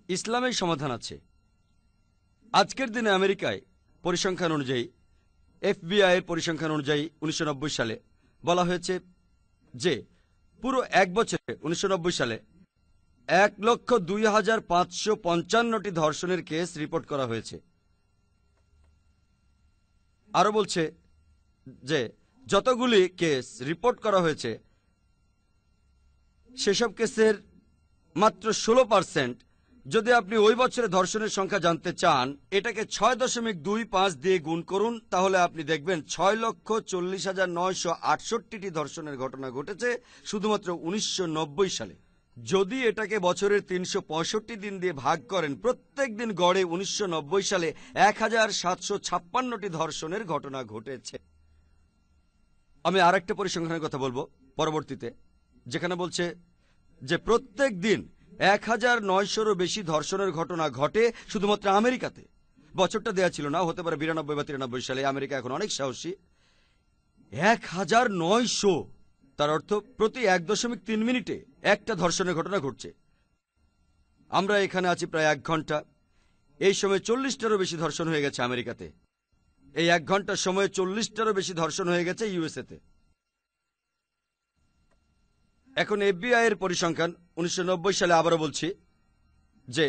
ইসলামের সমাধান আছে। আজকের দিনে আমেরিকায় পরিসংখ্যান অনুযায়ী, FBI এর পরিসংখ্যান অনুযায়ী 1990 সালে বলা হয়েছে যে পুরো এক বছরে 1990 সালে 1,02,555টি ধর্ষণের কেস রিপোর্ট করা হয়েছে। আরো বলছে যে যতগুলি কেস রিপোর্ট করা হয়েছে সেসব কেসের মাত্র 16%। যদি আপনি ওই বছরে ধর্ষণের সংখ্যা জানতে চান, এটাকে 6.25 দিয়ে গুণ করুন, তাহলে আপনি দেখবেন 6,40,968টি ধর্ষণের ঘটনা ঘটেছে শুধুমাত্র 1990 সালে। যদি এটাকে বছরের 365 দিন দিয়ে ভাগ করেন, প্রত্যেক দিন গড়ে 1990 সালে 1,756টি ধর্ষণের ঘটনা ঘটেছে। আমি আরেকটা পরিসংখ্যানের কথা বলবো পরবর্তীতে, যেখানে বলছে যে প্রত্যেক দিন 1,900-রও বেশি ধর্ষণের ঘটনা ঘটে শুধুমাত্র আমেরিকাতে। বছরটা দেয়া ছিল না, হতে পারে 92 বা 93 সালে। আমেরিকা এখন অনেক সাহসী। 1,900, তার অর্থ প্রতি 1.3 মিনিটে একটা ধর্ষণের ঘটনা ঘটছে। আমরা এখানে আছি প্রায় 1 ঘন্টা, এই সময় 40টারও বেশি ধর্ষণ হয়ে গেছে আমেরিকাতে। এই 1 ঘন্টার সময়ে 40টারও বেশি ধর্ষণ হয়ে গেছে ইউএসএতে। এখন FBI এর পরিসংখ্যান 1990 সালে, আবারও বলছি, যে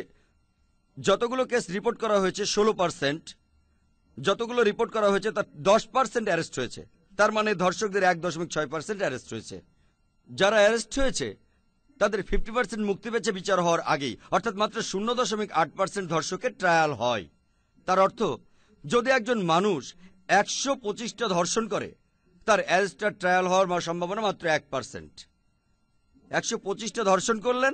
যতগুলো কেস রিপোর্ট করা হয়েছে 16%, যতগুলো রিপোর্ট করা হয়েছে তার 10% অ্যারেস্ট হয়েছে। তার মানে ধর্ষকদের 1.6% অ্যারেস্ট হয়েছে। যারা অ্যারেস্ট হয়েছে তাদের 50% মুক্তি পেয়েছে বিচার হওয়ার আগেই, অর্থাৎ মাত্র 0.8% ধর্ষকের ট্রায়াল হয়। তার অর্থ যদি একজন মানুষ 125টা ধর্ষণ করে, তার অ্যারেস্টার ট্রায়াল হওয়ার সম্ভাবনা মাত্র 1%। 125টা ধর্ষণ করলেন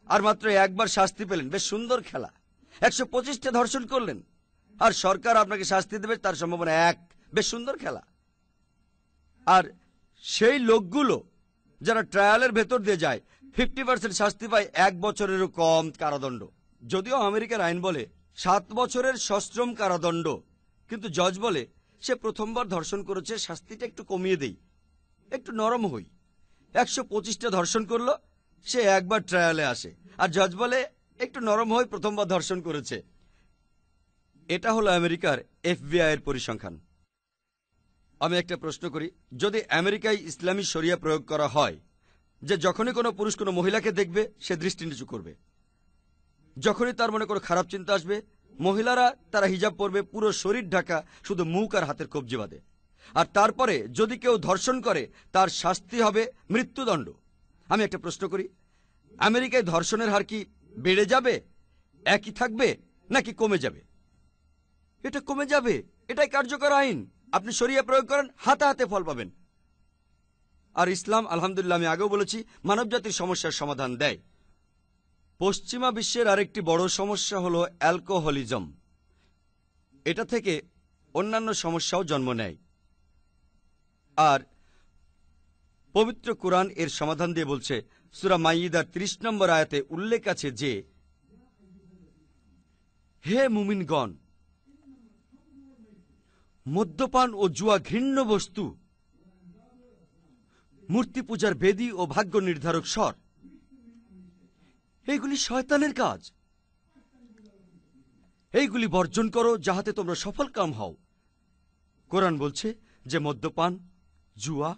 আর মাত্র একবার শাস্তি পেলেন, বেশ সুন্দর খেলা। 125টা ধর্ষণ করলেন আর সরকার আপনাকে শাস্তি দেবে, তার সম্ভাবনা 1, বেশ সুন্দর খেলা। আর সেই লোকগুলো যারা ট্রায়ালের ভেতর দিয়ে যায় 50% শাস্তি পায় 1 বছরেরও কম কারাদণ্ড। যদিও আমেরিকার আইন বলে 7 বছরের সশ্রম কারাদণ্ড, কিন্তু জজ বলে সে প্রথমবার ধর্ষণ করেছে, শাস্তিটা একটু কমিয়ে দেই, একটু নরম হই। 125টা ধর্ষণ করলো, সে একবার ট্রায়ালে আসে, আর জজ বলে একটু নরম হয়ে প্রথমবার ধর্ষণ করেছে। এটা হলো আমেরিকার FBI এর পরিসংখ্যান। আমি একটা প্রশ্ন করি, যদি আমেরিকায় ইসলামী শরিয়া প্রয়োগ করা হয় যে যখনই কোনো পুরুষ কোনো মহিলাকে দেখবে সে দৃষ্টি নিচু করবে, যখনই তার মনে কোনো খারাপ চিন্তা আসবে, মহিলারা তারা হিজাব পরবে, পুরো শরীর ঢাকা, শুধু মুখ আর হাতের কবজি বাঁধে, আর তারপরে যদি কেউ ধর্ষণ করে তার শাস্তি হবে মৃত্যুদণ্ড। আমি একটা প্রশ্ন করি, আমেরিকায় ধর্ষণের হার কি বেড়ে যাবে, একই থাকবে, নাকি কমে যাবে? এটা কমে যাবে। এটাই কার্যকর আইন। আপনি শরিয়া প্রয়োগ করেন, হাতে হাতে ফল পাবেন। আর ইসলাম, আলহামদুলিল্লাহ, আমি আগেও বলেছি, মানবজাতির সমস্যার সমাধান দেয়। পশ্চিমা বিশ্বের আরেকটি বড় সমস্যা হলো অ্যালকোহলিজম। এটা থেকে অন্যান্য সমস্যাও জন্ম নেয়, আর পবিত্র কোরআন এর সমাধান দিয়ে বলছে। সূরা মাইদার 30 নম্বর আয়াতে উল্লেখ আছে যে, হে মুমিনগণ, মদ্যপান ও জুয়া ঘৃণ্য বস্তু, মূর্তি পূজার বেদী ও ভাগ্য নির্ধারক স্বর, এইগুলি শয়তানের কাজ। এইগুলি বর্জন করো যাহাতে তোমরা সফল কাম হও। কোরআন বলছে যে মদ্যপান, জুয়া,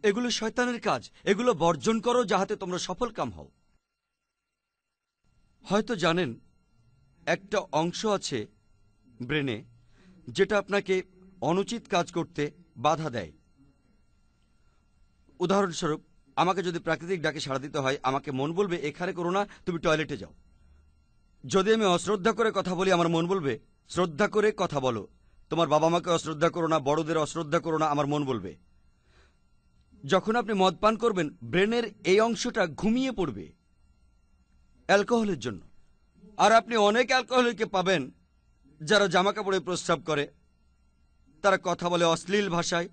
এগুলো শয়তানের কাজ, এগুলো বর্জন করো যাহাতে তোমরা সফল কাম হও। হয়তো জানেন একটা অংশ আছে ব্রেনে যেটা আপনাকে অনুচিত কাজ করতে বাধা দেয়। উদাহরণস্বরূপ, আমাকে যদি প্রাকৃতিক ডাকে সাড়া দিতে হয়, আমাকে মন বলবে এখানে করো না, তুমি টয়লেটে যাও। যদি আমি অশ্রদ্ধা করে কথা বলি, আমার মন বলবে শ্রদ্ধা করে কথা বলো। তোমার বাবা মাকে অশ্রদ্ধা করো না, বড়দের অশ্রদ্ধা করো না, আমার মন বলবে। যখন আপনি মদ পান করবেন, ব্রেনের এই অংশটা ঘুমিয়ে পড়বে অ্যালকোহলের জন্য। আর আপনি অনেক অ্যালকোহলিককে পাবেন যারা জামা কাপড়ে প্রস্রাব করে, তারা কথা বলে অশ্লীল ভাষায়,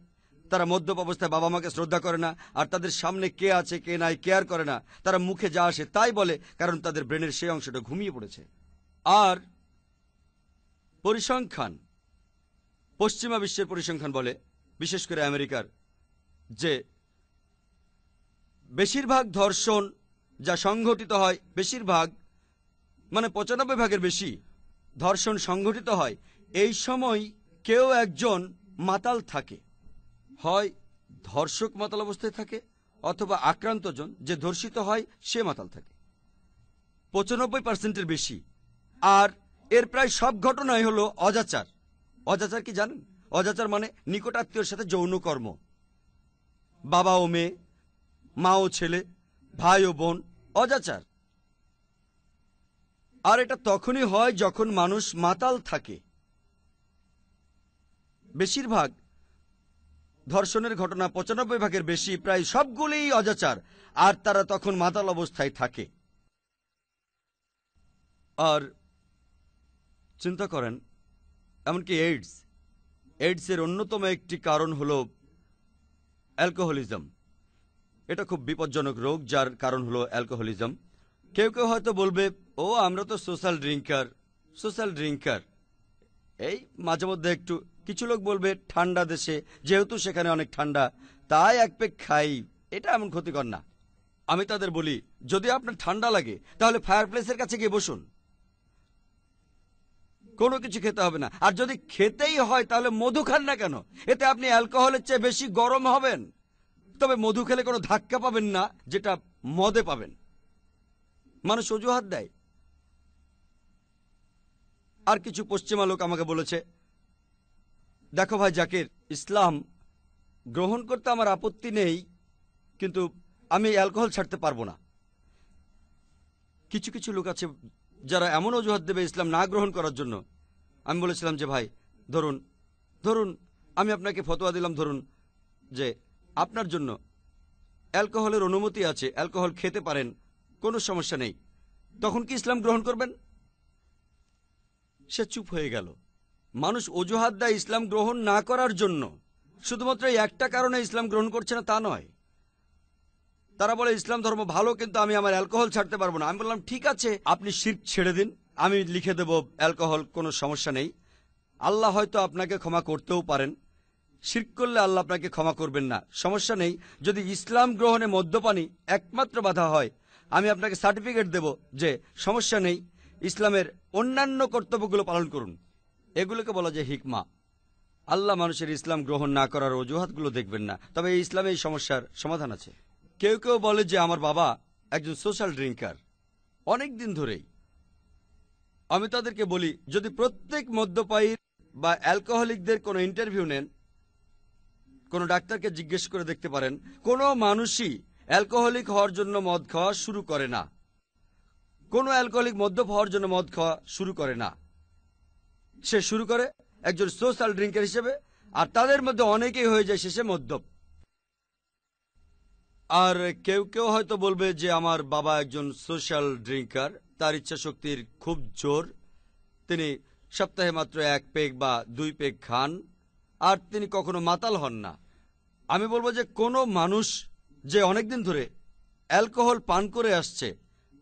তারা মদ্যপ অবস্থায় বাবা মাকে শ্রদ্ধা করে না, আর তাদের সামনে কে আছে কে নাই কেয়ার করে না। তারা মুখে যা আসে তাই বলে, কারণ তাদের ব্রেনের সেই অংশটা ঘুমিয়ে পড়েছে। আর পরিসংখ্যান, পশ্চিমা বিশ্বের পরিসংখ্যান বলে, বিশেষ করে আমেরিকার, যে বেশিরভাগ ধর্ষণ যা সংঘটিত হয়, বেশিরভাগ মানে 95 ভাগের বেশি ধর্ষণ সংঘটিত হয়, এই সময় কেউ একজন মাতাল থাকে। হয় ধর্ষক মাতাল অবস্থায় থাকে, অথবা আক্রান্তজন যে ধর্ষিত হয় সে মাতাল থাকে। 95%-এর বেশি। আর এর প্রায় সব ঘটনাই হলো অজাচার। অজাচার কি জানেন? অজাচার মানে নিকটাত্মীয়র সাথে যৌন কর্ম। বাবা ও মেয়ে, মা ও ছেলে, ভাই ও বোন, অজাচার। আর এটা তখনই হয় যখন মানুষ মাতাল থাকে। বেশিরভাগ ধর্ষণের ঘটনা 95 ভাগের বেশি, প্রায় সবগুলিই অজাচার, আর তারা তখন মাতাল অবস্থায় থাকে। আর চিন্তা করেন, এমনকি এইডসের অন্যতম একটি কারণ হল অ্যালকোহলিজম। এটা খুব বিপজ্জনক রোগ, যার কারণ হলো অ্যালকোহলিজম। কেউ কেউ হয়তো বলবে, ও আমরা তো সোশ্যাল ড্রিঙ্কার। এই মাঝে মধ্যে একটু। কিছু লোক বলবে ঠান্ডা দেশে, যেহেতু সেখানে অনেক ঠান্ডা, তাই এক পেক খাই, এটা এমন ক্ষতিকর না। আমি তাদের বলি, যদি আপনার ঠান্ডা লাগে তাহলে ফায়ারপ্লেসের কাছে গিয়ে বসুন, কোনো কিছু খেতে হবে না। আর যদি খেতেই হয় তাহলে মধু খান না কেন? এতে আপনি অ্যালকোহলের চেয়ে বেশি গরম হবেন। তবে মধু খেলে কোনো ধাক্কা পাবেন না, যেটা মদে পাবেন। মানুষ অজুহাত দেয়। আর কিছু পশ্চিমা লোক আমাকে বলেছে, দেখো ভাই জাকির, ইসলাম গ্রহণ করতে আমার আপত্তি নেই, কিন্তু আমি অ্যালকোহল ছাড়তে পারবো না। কিছু কিছু লোক আছে যারা এমন অজুহাত দেবে ইসলাম না গ্রহণ করার জন্য। আমি বলেছিলাম যে ভাই, ধরুন আমি আপনাকে ফতোয়া দিলাম, ধরুন যে আপনার জন্য অ্যালকোহলের অনুমতি আছে, অ্যালকোহল খেতে পারেন, কোনো সমস্যা নেই, তখন কি ইসলাম গ্রহণ করবেন? সে চুপ হয়ে গেল। মানুষ অজুহাত দেয় ইসলাম গ্রহণ না করার জন্য। শুধুমাত্র একটা কারণে ইসলাম গ্রহণ করছে না তা নয়। তারা বলে ইসলাম ধর্ম ভালো, কিন্তু আমি আমার অ্যালকোহল ছাড়তে পারবো না। আমি বললাম ঠিক আছে, আপনি শিরক ছেড়ে দিন, আমি লিখে দেব অ্যালকোহল, কোনো সমস্যা নেই। আল্লাহ হয়তো আপনাকে ক্ষমা করতেও পারেন। শিরক করলে আল্লাহ আপনাকে ক্ষমা করবেন না, সমস্যা নেই। যদি ইসলাম গ্রহণে মদ্যপানই একমাত্র বাধা হয়, আমি আপনাকে সার্টিফিকেট দেব যে সমস্যা নেই, ইসলামের অন্যান্য কর্তব্যগুলো পালন করুন। এগুলোকে বলা যায় হিকমা। আল্লাহ মানুষের ইসলাম গ্রহণ না করার অজুহাতগুলো দেখবেন না। তবে এই ইসলামে এই সমস্যার সমাধান আছে। কেউ কেউ বলে যে আমার বাবা একজন সোশ্যাল ড্রিঙ্কার, অনেক দিন ধরেই। আমি তাদেরকে বলি, যদি প্রত্যেক মদ্যপায়ী বা অ্যালকোহলিকদের কোনো ইন্টারভিউ নেন, কোনো ডাক্তারকে জিজ্ঞেস করে দেখতে পারেন, কোনো মানুষই অ্যালকোহলিক হওয়ার জন্য মদ খাওয়া শুরু করে না। কোনো অ্যালকোহলিক মদ্যপ হওয়ার জন্য মদ খাওয়া শুরু করে না। সে শুরু করে একজন সোশ্যাল ড্রিঙ্কার হিসেবে, আর তাদের মধ্যে অনেকেই হয়ে যায় শেষে মদ্যপ। আর কেউ কেউ হয়তো বলবে যে আমার বাবা একজন সোশ্যাল ড্রিঙ্কার, তার ইচ্ছা শক্তির খুব জোর, তিনি সপ্তাহে মাত্র 1 পেগ বা 2 পেগ খান, আর তিনি কখনো মাতাল হন না। আমি বলবো যে কোনো মানুষ যে অনেকদিন ধরে অ্যালকোহল পান করে আসছে,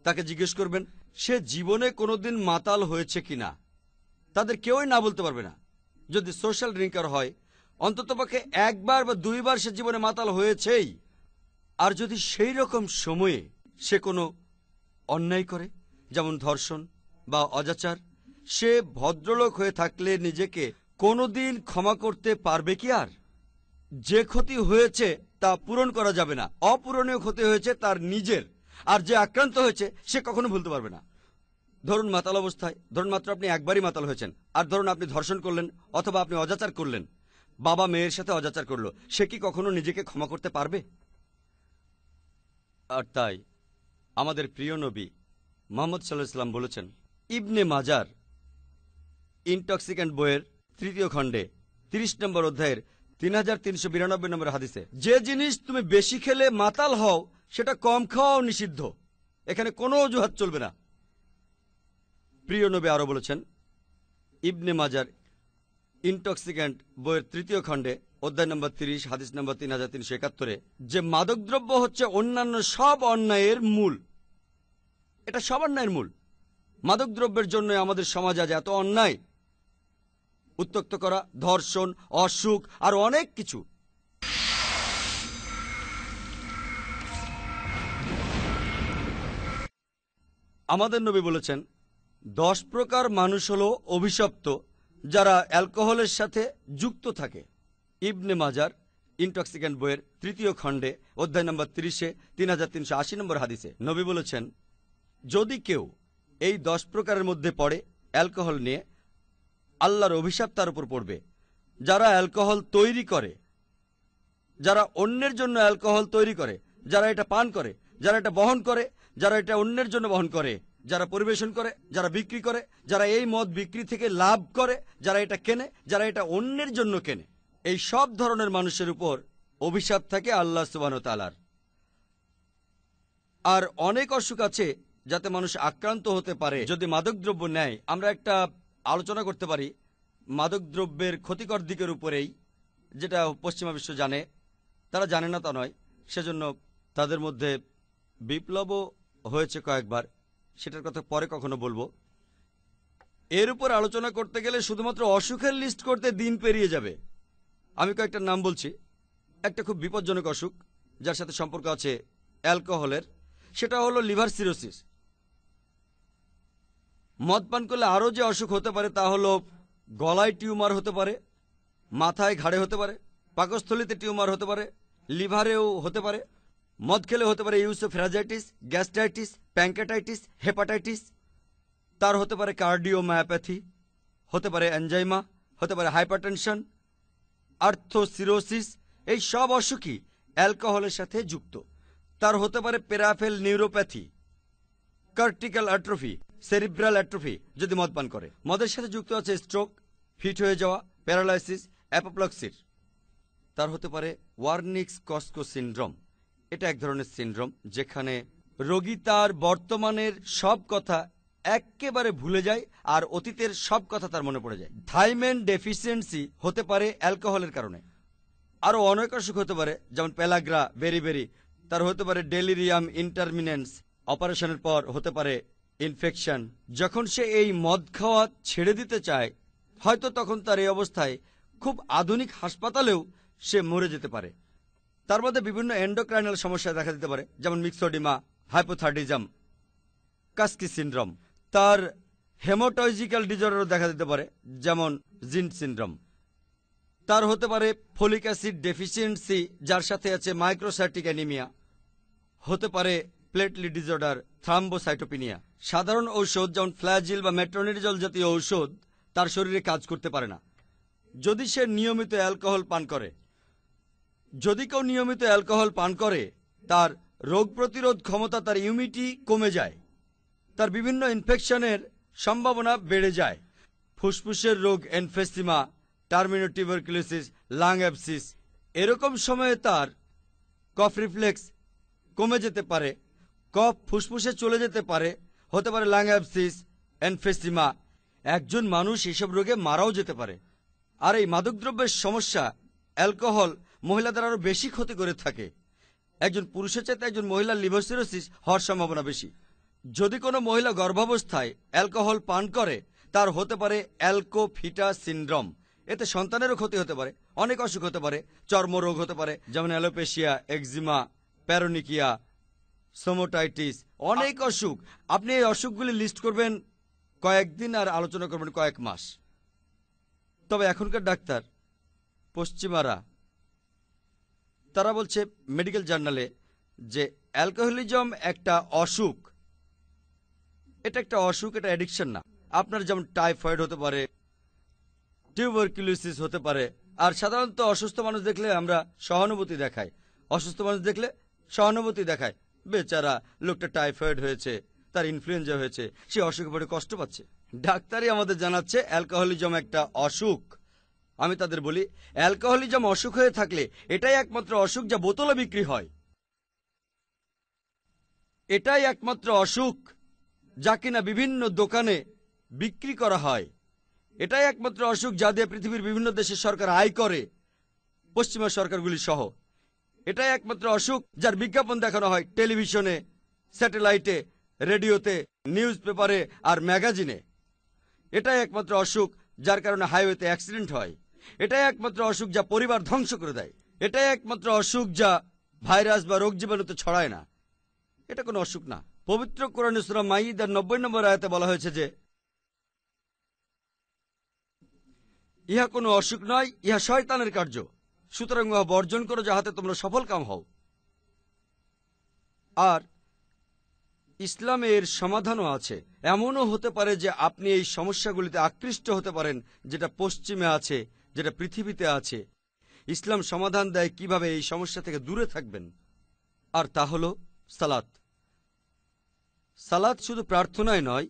তাকে জিজ্ঞেস করবেন সে জীবনে কোনোদিন মাতাল হয়েছে কিনা। তাদের কেউই না বলতে পারবে না। যদি সোশ্যাল ড্রিঙ্কার হয়, অন্ততপক্ষে 1 বার বা 2 বার সে জীবনে মাতাল হয়েছেই। আর যদি সেই রকম সময়ে সে কোনো অন্যায় করে, যেমন ধর্ষণ বা অজাচার, সে ভদ্রলোক হয়ে থাকলে নিজেকে কোনোদিন ক্ষমা করতে পারবে কি? আর যে ক্ষতি হয়েছে তা পূরণ করা যাবে না। অপূরণীয় ক্ষতি হয়েছে তার নিজের, আর যে আক্রান্ত হয়েছে সে কখনো ভুলতে পারবে না। ধরুন মাতাল অবস্থায়, ধরুন মাত্র আপনি একবারই মাতাল হয়েছেন, আর ধরুন আপনি ধর্ষণ করলেন অথবা আপনি অজাচার করলেন, বাবা মেয়ের সাথে অজাচার করলো, সে কি কখনো নিজেকে ক্ষমা করতে পারবে? আর তাই আমাদের প্রিয় নবী মুহাম্মদ সাল্লাল্লাহু আলাইহি ওয়াসাল্লাম বলেছেন, ইবনে মাজার ইনটক্সিক্যান্ট বইয়ের 3য় খণ্ডে 30 নম্বর অধ্যায়ের 3392 নম্বর হাদিসে, যে জিনিস তুমি বেশি খেলে মাতাল হও সেটা কম খাওয়াও নিষিদ্ধ। এখানে কোনো অজুহাত চলবে না। প্রিয় নবী আরো বলেছেন, ইবনে মাজার ইনটক্সিক্যান্ট বইয়ের 3য় খণ্ডে অধ্যায় নম্বর 30 হাদিস নম্বর 3371, যে মাদকদ্রব্য হচ্ছে অন্যান্য সব অন্যায়ের মূল। এটা সব অন্যায়ের মূল। মাদকদ্রব্যের জন্য আমাদের সমাজ আজ এত অন্যায়, উত্ত্যক্ত করা, ধর্ষণ, অসুখ আর অনেক কিছু। আমাদের নবী বলেছেন, 10 প্রকার মানুষ হলো অভিশপ্ত যারা অ্যালকোহলের সাথে যুক্ত থাকে। ইবনে মাজার ইনটক্সিক্যান্ট বইয়ের 3য় খণ্ডে অধ্যায় নম্বর 30-এ 3380 নম্বর হাদিসে নবী বলেছেন, যদি কেউ এই 10 প্রকারের মধ্যে পড়ে অ্যালকোহল নিয়ে, আল্লাহর অভিশাপ তার উপর পড়বে। যারা অ্যালকোহল তৈরি করে, যারা অন্যের জন্য অ্যালকোহল তৈরি করে, যারা এটা পান করে, যারা এটা বহন করে, যারা এটা অন্যের জন্য বহন করে, যারা পরিবেশন করে, যারা বিক্রি করে, যারা এই মদ বিক্রি থেকে লাভ করে, যারা এটা কেনে, যারা এটা অন্যের জন্য কেনে, এই সব ধরনের মানুষের উপর অভিশাপ থাকে আল্লাহ সুবহানাহু ওয়া তাআলার। আর অনেক অসুখ আছে যাতে মানুষ আক্রান্ত হতে পারে যদি মাদকদ্রব্য নেয়। আমরা একটা আলোচনা করতে পারি মাদকদ্রব্যের ক্ষতিকর দিকের উপরেই, যেটা পশ্চিমা বিশ্ব জানে, তারা জানে না তা নয়, সেজন্য তাদের মধ্যে বিপ্লবও হয়েছে কয়েকবার, সেটার কথা পরে কখনো বলবো। এর উপর আলোচনা করতে গেলে শুধুমাত্র অসুখের লিস্ট করতে দিন পেরিয়ে যাবে। আমি কয়েকটা নাম বলছি। একটা খুব বিপজ্জনক অসুখ যার সাথে সম্পর্ক আছে অ্যালকোহলের, সেটা হলো লিভার সিরোসিস। মদ পান করলে আরও যে অসুখ হতে পারে তা হলো গলায় টিউমার হতে পারে, মাথায় ঘাড়ে হতে পারে, পাকস্থলীতে টিউমার হতে পারে, লিভারেও হতে পারে। মদ খেলে হতে পারে ইউসোফ্রাজাইটিস, গ্যাস্ট্রাইটিস, প্যাঙ্কেটাইটিস, হেপাটাইটিস। তার হতে পারে কার্ডিওমায়োপ্যাথি, হতে পারে অ্যানজাইমা, হতে পারে হাইপারটেনশন, আর্থ্রোসিরোসিস। এই সব অসুখই অ্যালকোহলের সাথে যুক্ত। তার হতে পারে প্যারাফেল নিউরোপ্যাথি, কার্টিক্যাল অ্যাট্রোফি, সেরিব্রাল অ্যাট্রোফি যদি মদ পান করে। মদের সাথে যুক্ত আছে স্ট্রোক, ফিট হয়ে যাওয়া, প্যারালাইসিস, অ্যাপোপ্লেক্সি। তার হতে পারে ওয়ার্নিক্স কস্কো সিনড্রোম। এটা এক ধরনের সিনড্রোম যেখানে রোগী তার বর্তমানের সব কথা একেবারে ভুলে যায় আর অতীতের সব কথা তার মনে পড়ে যায়। থাইমেন ডেফিসিয়েন্সি হতে পারে অ্যালকোহলের কারণে। আরও অনেক অসুখ হতে পারে, যেমন পেলাগ্রা, বেরিবেরি। তার হতে পারে ডেলিরিয়াম ইন্টারমিনেন্স, অপারেশনের পর হতে পারে ইনফেকশন। যখন সে এই মদ খাওয়া ছেড়ে দিতে চায়, হয়তো তখন তার এই অবস্থায় খুব আধুনিক হাসপাতালেও সে মরে যেতে পারে। তার মধ্যে বিভিন্ন এন্ডোক্রাইনাল সমস্যা দেখা দিতে পারে, যেমন মিক্সোডিমা, হাইপোথাইরয়েডিজম, কাস্কি সিনড্রোম। তার হেমাটোলজিক্যাল ডিজঅর্ডারও দেখা দিতে পারে, যেমন জিন সিনড্রোম। তার হতে পারে ফলিক অ্যাসিড ডেফিসিয়েন্সি, যার সাথে আছে মাইক্রোসাইটিক অ্যানিমিয়া। হতে পারে প্লেটলেট ডিজঅর্ডার, থ্রাম্বোসাইটোপিনিয়া। সাধারণ ঔষধ যেমন ফ্ল্যাজিল বা মেট্রোনিডজল জাতীয় ঔষধ তার শরীরে কাজ করতে পারে না যদি সে নিয়মিত অ্যালকোহল পান করে। যদি কেউ নিয়মিত অ্যালকোহল পান করে, তার রোগ প্রতিরোধ ক্ষমতা, তার ইমিউনিটি কমে যায়, তার বিভিন্ন ইনফেকশনের সম্ভাবনা বেড়ে যায়। ফুসফুসের রোগ, এনফেসিমা, টার্মিনাল টিউবারকুলোসিস, লাং অ্যাবসিস, এরকম সময়ে তার কফ রিফ্লেক্স কমে যেতে পারে, কফ ফুসফুসে চলে যেতে পারে, হতে পারে লাং অ্যাবসিস, এনফেসিমা। একজন মানুষ এসব রোগে মারাও যেতে পারে। আর এই মাদকদ্রব্যের সমস্যা, অ্যালকোহল মহিলাদের আরও বেশি ক্ষতি করে থাকে। একজন পুরুষের চাইতে একজন মহিলার লিভার সিরোসিস হওয়ার সম্ভাবনা বেশি। যদি কোনো মহিলা গর্ভাবস্থায় অ্যালকোহল পান করে, তার হতে পারে অ্যালকোফিটা সিনড্রোম। এতে সন্তানেরও ক্ষতি হতে পারে, অনেক অসুখ হতে পারে, চর্মরোগ হতে পারে, যেমন অ্যালোপেশিয়া, এক্সিমা, প্যারোনিকিয়া, সোমোটাইটিস, অনেক অসুখ। আপনি এই অসুখগুলি লিস্ট করবেন কয়েকদিন আর আলোচনা করবেন কয়েক মাস। তবে এখনকার ডাক্তার পশ্চিমারা, তারা বলছে মেডিকেল জার্নালে যে অ্যালকোহলিজম একটা অসুখ। এটা একটা অসুখ, এটা অ্যাডিকশন না। আপনার যেমন টাইফয়েড হতে পারে, টিউবারকুলোসিস হতে পারে। আর সাধারণত অসুস্থ মানুষ দেখলে আমরা সহানুভূতি দেখাই, অসুস্থ মানুষ দেখলে সহানুভূতি দেখায়। বেচারা লোকটা টাইফয়েড হয়েছে, তার ইনফ্লুয়েঞ্জা হয়েছে, সে অসুখে পড়ে কষ্ট পাচ্ছে। ডাক্তারই আমাদের জানাচ্ছে অ্যালকোহলিজম একটা অসুখ। আমি তাদের বলি, অ্যালকোহলিজম অসুখ হয়ে থাকলে এটাই একমাত্র অসুখ যা বোতলে বিক্রি হয়। এটাই একমাত্র অসুখ যা কিনা বিভিন্ন দোকানে বিক্রি করা হয়। এটাই একমাত্র অসুখ যা দিয়ে পৃথিবীর বিভিন্ন দেশের সরকার আয় করে, পশ্চিমা সরকারগুলি সহ। এটাই একমাত্র অসুখ যার বিজ্ঞাপন দেখানো হয় টেলিভিশনে, স্যাটেলাইটে, রেডিওতে, নিউজ পেপারে আর ম্যাগাজিনে। এটাই একমাত্র অসুখ যার কারণে হাইওয়েতে অ্যাক্সিডেন্ট হয়। এটাই একমাত্র অসুখ যা পরিবার ধ্বংস করে দেয়। এটাই একমাত্র অসুখ যা ভাইরাস বা রোগ জীবাণুতে ছড়ায় না। এটা কোনো অসুখ না। পবিত্র কোরআনে সূরা মাইদার 90 নম্বর আয়াতে বলা হয়েছে যে ইহা কোনো অসুখ নয়, ইহা শয়তানের কার্য। সুতরাং উহা বর্জন করো, যাহাতে তোমরা সফল কাম হও। আর ইসলামে এর সমাধানও আছে। এমনও হতে পারে যে আপনি এই সমস্যাগুলিতে আকৃষ্ট হতে পারেন, যেটা পশ্চিমে আছে, যেটা পৃথিবীতে আছে। ইসলাম সমাধান দেয় কিভাবে এই সমস্যা থেকে দূরে থাকবেন। আর তা হল সালাত। সালাত শুধু প্রার্থনায় নয়,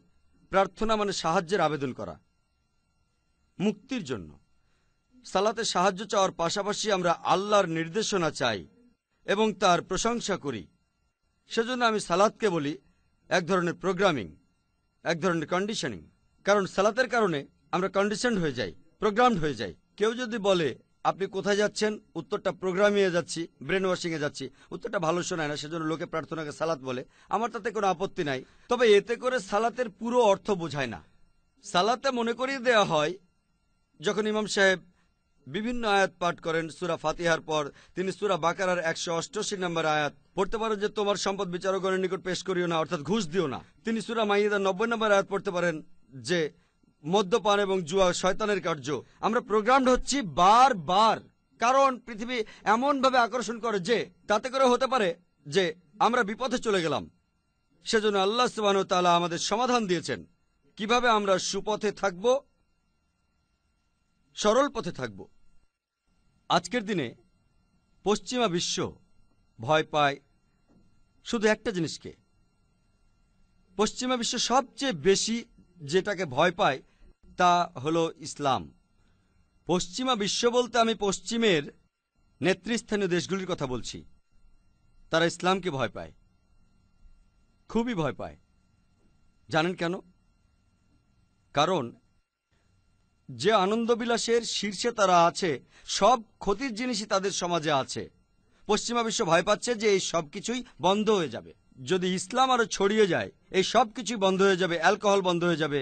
প্রার্থনা মানে সাহায্যের আবেদন করা, মুক্তির জন্য। সালাতে সাহায্য চাওয়ার পাশাপাশি আমরা আল্লাহর নির্দেশনা চাই এবং তার প্রশংসা করি। সেজন্য আমি সালাতকে বলি এক ধরনের প্রোগ্রামিং, এক ধরনের কন্ডিশনিং। কারণ সালাতের কারণে আমরা কন্ডিশনড হয়ে যাই, প্রোগ্রামড হয়ে যাই। কেউ যদি বলে আপনি কোথায় যাচ্ছেন, উত্তরটা প্রোগ্রামিংয়ে যাচ্ছি, ব্রেন ওয়াশিংয়ে যাচ্ছি, উত্তরটা ভালো শোনায় না, সেজন্য লোকে প্রার্থনাকে সালাত বলে। আমার তাতে কোনো আপত্তি নাই, তবে এতে করে সালাতের পুরো অর্থ বোঝায় না। সালাতে মনে করিয়ে দেয়া হয় যখন ইমাম সাহেব বিভিন্ন আয়াত পাঠ করেন। সূরা ফাতিহার পর তিনি সূরা বাকারার 188 নম্বর আয়াত পড়তে পারেন যে তোমার সম্পদ বিচারকগণের নিকট পেশ করিও না, অর্থাৎ ঘুষ দিও না। তিনি সূরা মাইদার 90 নম্বর আয়াত পড়তে পারেন যে মদ্যপান এবং জুয়া শয়তানের কার্য। আমরা প্রোগ্রামড হচ্ছি বারবার, কারণ পৃথিবী এমন ভাবে আকর্ষণ করে যে তাতে করে হতে পারে যে আমরা বিপথে চলে গেলাম। সেজন্য আল্লাহ সুবহানাহু ওয়া তাআলা আমাদের সমাধান দিয়েছেন কিভাবে আমরা সুপথে থাকব, সরল পথে থাকব। আজকের দিনে পশ্চিমা বিশ্ব ভয় পায় শুধু একটা জিনিসকে। পশ্চিমা বিশ্ব সবচেয়ে বেশি যেটাকে ভয় পায় তা হলো ইসলাম। পশ্চিমা বিশ্ব বলতে আমি পশ্চিমের নেতৃস্থানীয় দেশগুলির কথা বলছি। তারা ইসলামকে ভয় পায়, খুবই ভয় পায়। জানেন কেন? কারণ যে আনন্দবিলাসের শীর্ষে তারা আছে, সব ক্ষতির জিনিসই তাদের সমাজে আছে। পশ্চিমা বিশ্ব ভয় পাচ্ছে যে এই সব কিছুই বন্ধ হয়ে যাবে। যদি ইসলাম আরো ছড়িয়ে যায়, এই সব কিছুই বন্ধ হয়ে যাবে। অ্যালকোহল বন্ধ হয়ে যাবে,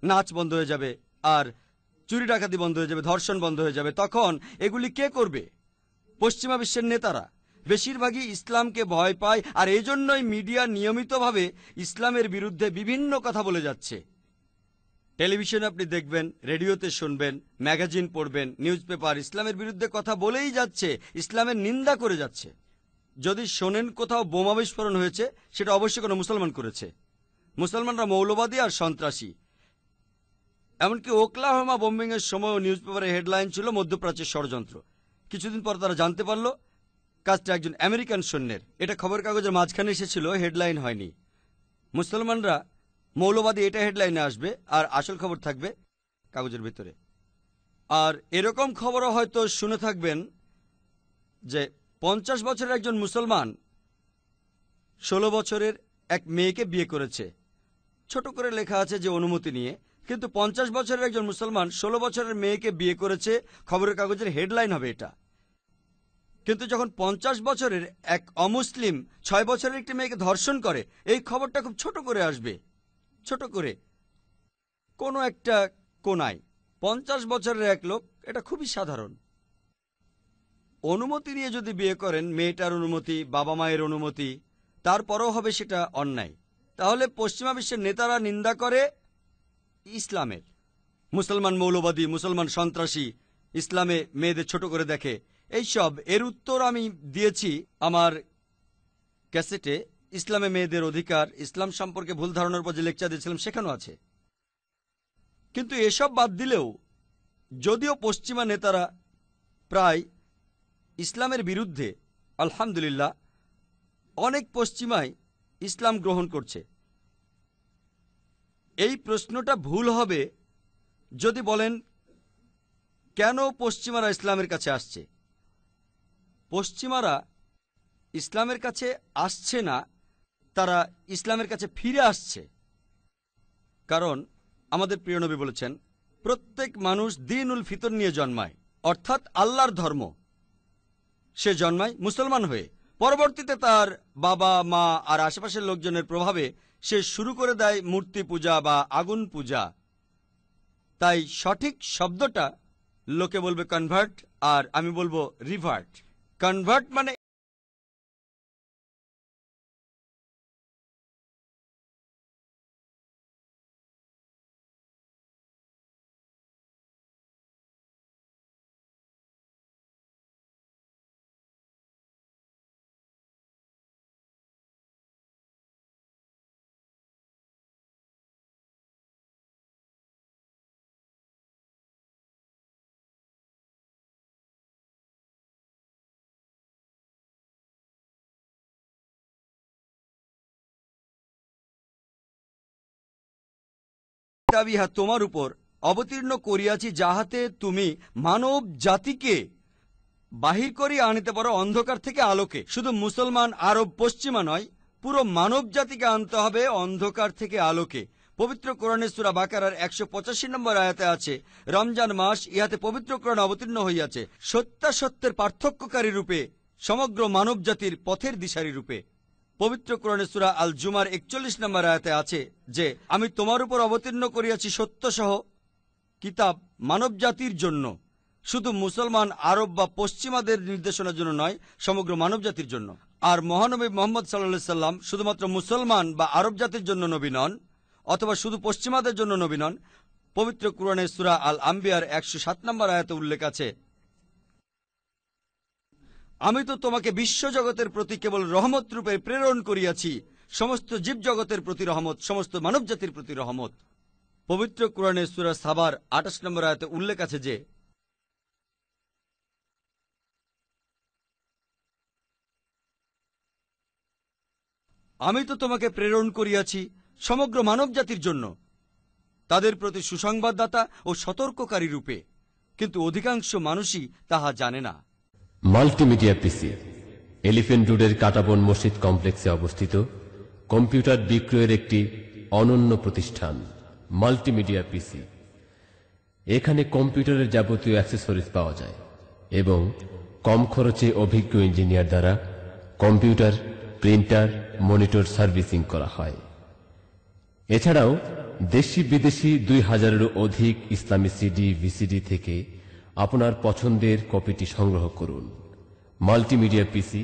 নাচ বন্ধ হয়ে যাবে, আর চুরি ডাকাতি বন্ধ হয়ে যাবে, ধর্ষণ বন্ধ হয়ে যাবে। তখন এগুলি কে করবে? পশ্চিমা বিশ্বের নেতারা। বেশিরভাগই ইসলামকে ভয় পায়, আর এই জন্যই মিডিয়া নিয়মিতভাবে ইসলামের বিরুদ্ধে বিভিন্ন কথা বলে যাচ্ছে। টেলিভিশনে আপনি দেখবেন, রেডিওতে শুনবেন, ম্যাগাজিন পড়বেন, নিউজ পেপার ইসলামের বিরুদ্ধে কথা বলেই যাচ্ছে, ইসলামের নিন্দা করে যাচ্ছে। যদি শোনেন কোথাও বোমা বিস্ফোরণ হয়েছে, সেটা অবশ্যই কোনো মুসলমান করেছে। মুসলমানরা মৌলবাদী আর সন্ত্রাসী। এমনকি ওকলাহোমা বোম্বিংয়ের সময়ও নিউজ পেপারে হেডলাইন ছিল মধ্যপ্রাচ্যের ষড়যন্ত্র। কিছুদিন পর তারা জানতে পারল কাজটা একজন আমেরিকান সৈন্যের। এটা খবর কাগজের মাঝখানে এসেছিল, হেডলাইন হয়নি। মুসলমানরা মৌলবাদী, এটা হেডলাইনে আসবে, আর আসল খবর থাকবে কাগজের ভিতরে। আর এরকম খবরও হয়তো শুনে থাকবেন যে 50 বছরের একজন মুসলমান 16 বছরের এক মেয়েকে বিয়ে করেছে। ছোট করে লেখা আছে যে অনুমতি নিয়ে, কিন্তু 50 বছরের একজন মুসলমান 16 বছরের মেয়েকে বিয়ে করেছে, খবরের কাগজের হেডলাইন হবে এটা। কিন্তু যখন 50 বছরের এক অমুসলিম 6 বছরের একটি মেয়েকে ধর্ষণ করে, এই খবরটা খুব ছোট করে আসবে, ছোট করে কোনো একটা কোনায়। 50 বছরের এক লোক, এটা খুবই সাধারণ। অনুমতি নিয়ে যদি বিয়ে করেন, মেয়েটার অনুমতি, বাবা মায়ের অনুমতি, তারপরও হবে সেটা অন্যায়। তাহলে পশ্চিমা বিশ্বের নেতারা নিন্দা করে ইসলামের। মুসলমান মৌলবাদী, মুসলমান সন্ত্রাসী, ইসলামে মেয়েদের ছোট করে দেখে, এইসব এর উত্তর আমি দিয়েছি আমার ক্যাসেটে। ইসলামে মেয়েদের অধিকার, ইসলাম সম্পর্কে ভুল ধারণার উপর যে লেকচার দিয়েছিলাম সেখানেও আছে। কিন্তু এসব বাদ দিলেও, যদিও পশ্চিমা নেতারা প্রায় ইসলামের বিরুদ্ধে, আলহামদুলিল্লাহ অনেক পশ্চিমাই ইসলাম গ্রহণ করছে। এই প্রশ্নটা ভুল হবে যদি বলেন কেন পশ্চিমারা ইসলামের কাছে আসছে। পশ্চিমারা ইসলামের কাছে আসছে না, তারা ইসলামের কাছে ফিরে আসছে। কারণ আমাদের প্রিয় নবী বলেছেন, প্রত্যেক মানুষ দ্বীনুল ফিতর নিয়ে জন্মায়, অর্থাৎ আল্লাহর ধর্ম। সে জন্মায় মুসলমান হয়ে, পরবর্তীতে তার বাবা মা আর আশেপাশের লোকজনের প্রভাবে সে শুরু করে দেয় মূর্তি পূজা বা আগুন পূজা। তাই সঠিক শব্দটা লোকে বলবে কনভার্ট, আর আমি বলবো রিভার্ট। কনভার্ট মানে কিতাব ইহা তোমার উপর অবতীর্ণ করিয়াছি, যাহাতে তুমি মানব জাতিকে বাহির করিয়া আনিতে পারো অন্ধকার থেকে আলোকে। শুধু মুসলমান, আরব, পশ্চিমা নয়, পুরো মানব জাতিকে আনতে হবে অন্ধকার থেকে আলোকে। পবিত্র কোরআনে সূরা বাকারার 185 নম্বর আয়াতে আছে, রমজান মাস ইহাতে পবিত্র কোরআন অবতীর্ণ হইয়াছে সত্যাসত্যের পার্থক্যকারী রূপে, সমগ্র মানব জাতির পথের দিশারি রূপে। পবিত্র কোরআনে সূরা আল জুমার 41 নম্বর আয়াতে আছে যে, আমি তোমার উপর অবতীর্ণ করিয়াছি সত্যসহ কিতাব মানব জাতির জন্য, শুধু মুসলমান, আরব বা পশ্চিমাদের নির্দেশনার জন্য নয়, সমগ্র মানব জাতির জন্য। আর মহানবী মুহাম্মদ সাল্লাল্লাহু আলাইহি সাল্লাম শুধুমাত্র মুসলমান বা আরব জাতির জন্য নবী নন, অথবা শুধু পশ্চিমাদের জন্য নবী নন। পবিত্র কুরআনের সূরা আল আম্বিয়ার 107 নম্বর আয়াতে উল্লেখ আছে, আমি তো তোমাকে বিশ্বজগতের প্রতি কেবল রহমত রূপে প্রেরণ করিয়াছি, সমস্ত জীব জগতের প্রতি রহমত, সমস্ত মানব জাতির প্রতি রহমত। পবিত্র কুরআনের সূরা সাবার 28 নম্বর আয়াতে উল্লেখ আছে যে, আমি তো তোমাকে প্রেরণ করিয়াছি সমগ্র মানব জাতির জন্য, তাদের প্রতি সুসংবাদদাতা ও সতর্ককারী রূপে, কিন্তু অধিকাংশ মানুষই তাহা জানে না। মাল্টিমিডিয়া পিসি এলিফ্যান্ট রোডের কাটাবন মসজিদ কমপ্লেক্সে অবস্থিত কম্পিউটার বিক্রয়ের একটি অনন্য প্রতিষ্ঠান মাল্টিমিডিয়া পিসি। এখানে কম্পিউটারের যাবতীয় অ্যাক্সেসরিজ পাওয়া যায় এবং কম খরচে অভিজ্ঞ ইঞ্জিনিয়ার দ্বারা কম্পিউটার, প্রিন্টার, মনিটর সার্ভিসিং করা হয়। এছাড়াও দেশি বিদেশি 2000-এরও অধিক ইসলামী সিডি, ভিসিডি থেকে আপনার পছন্দের কপিটি সংগ্রহ করুন। মাল্টিমিডিয়া পিসি।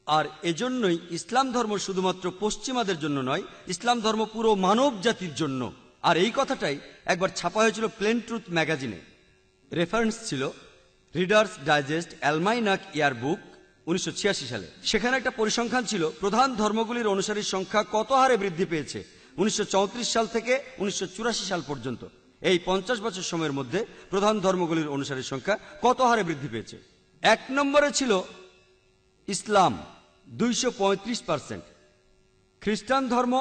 আর এজন্যই ইসলাম ধর্ম শুধুমাত্র পশ্চিমাদের জন্য নয়, ইসলাম ধর্ম পুরো মানব জাতির জন্য। আর এই কথাটাই একবার ছাপা হয়েছিল প্লেন ট্রুথ ম্যাগাজিনে। রেফারেন্স ছিল রিডার্স ডাইজেস্ট অ্যালমাইনাক ইয়ার বুক 1986 সালে। সেখানে একটা পরিসংখ্যান ছিল প্রধান ধর্মগুলির অনুসারীর সংখ্যা কত হারে বৃদ্ধি পেয়েছে 1934 সাল থেকে 1984 সাল পর্যন্ত। এই 50 বছর সময়ের মধ্যে প্রধান ধর্মগুলির অনুসারীর সংখ্যা কত হারে বৃদ্ধি পেয়েছে। 1 নম্বরে ছিল ইসলাম 235%, খ্রিস্টান ধর্ম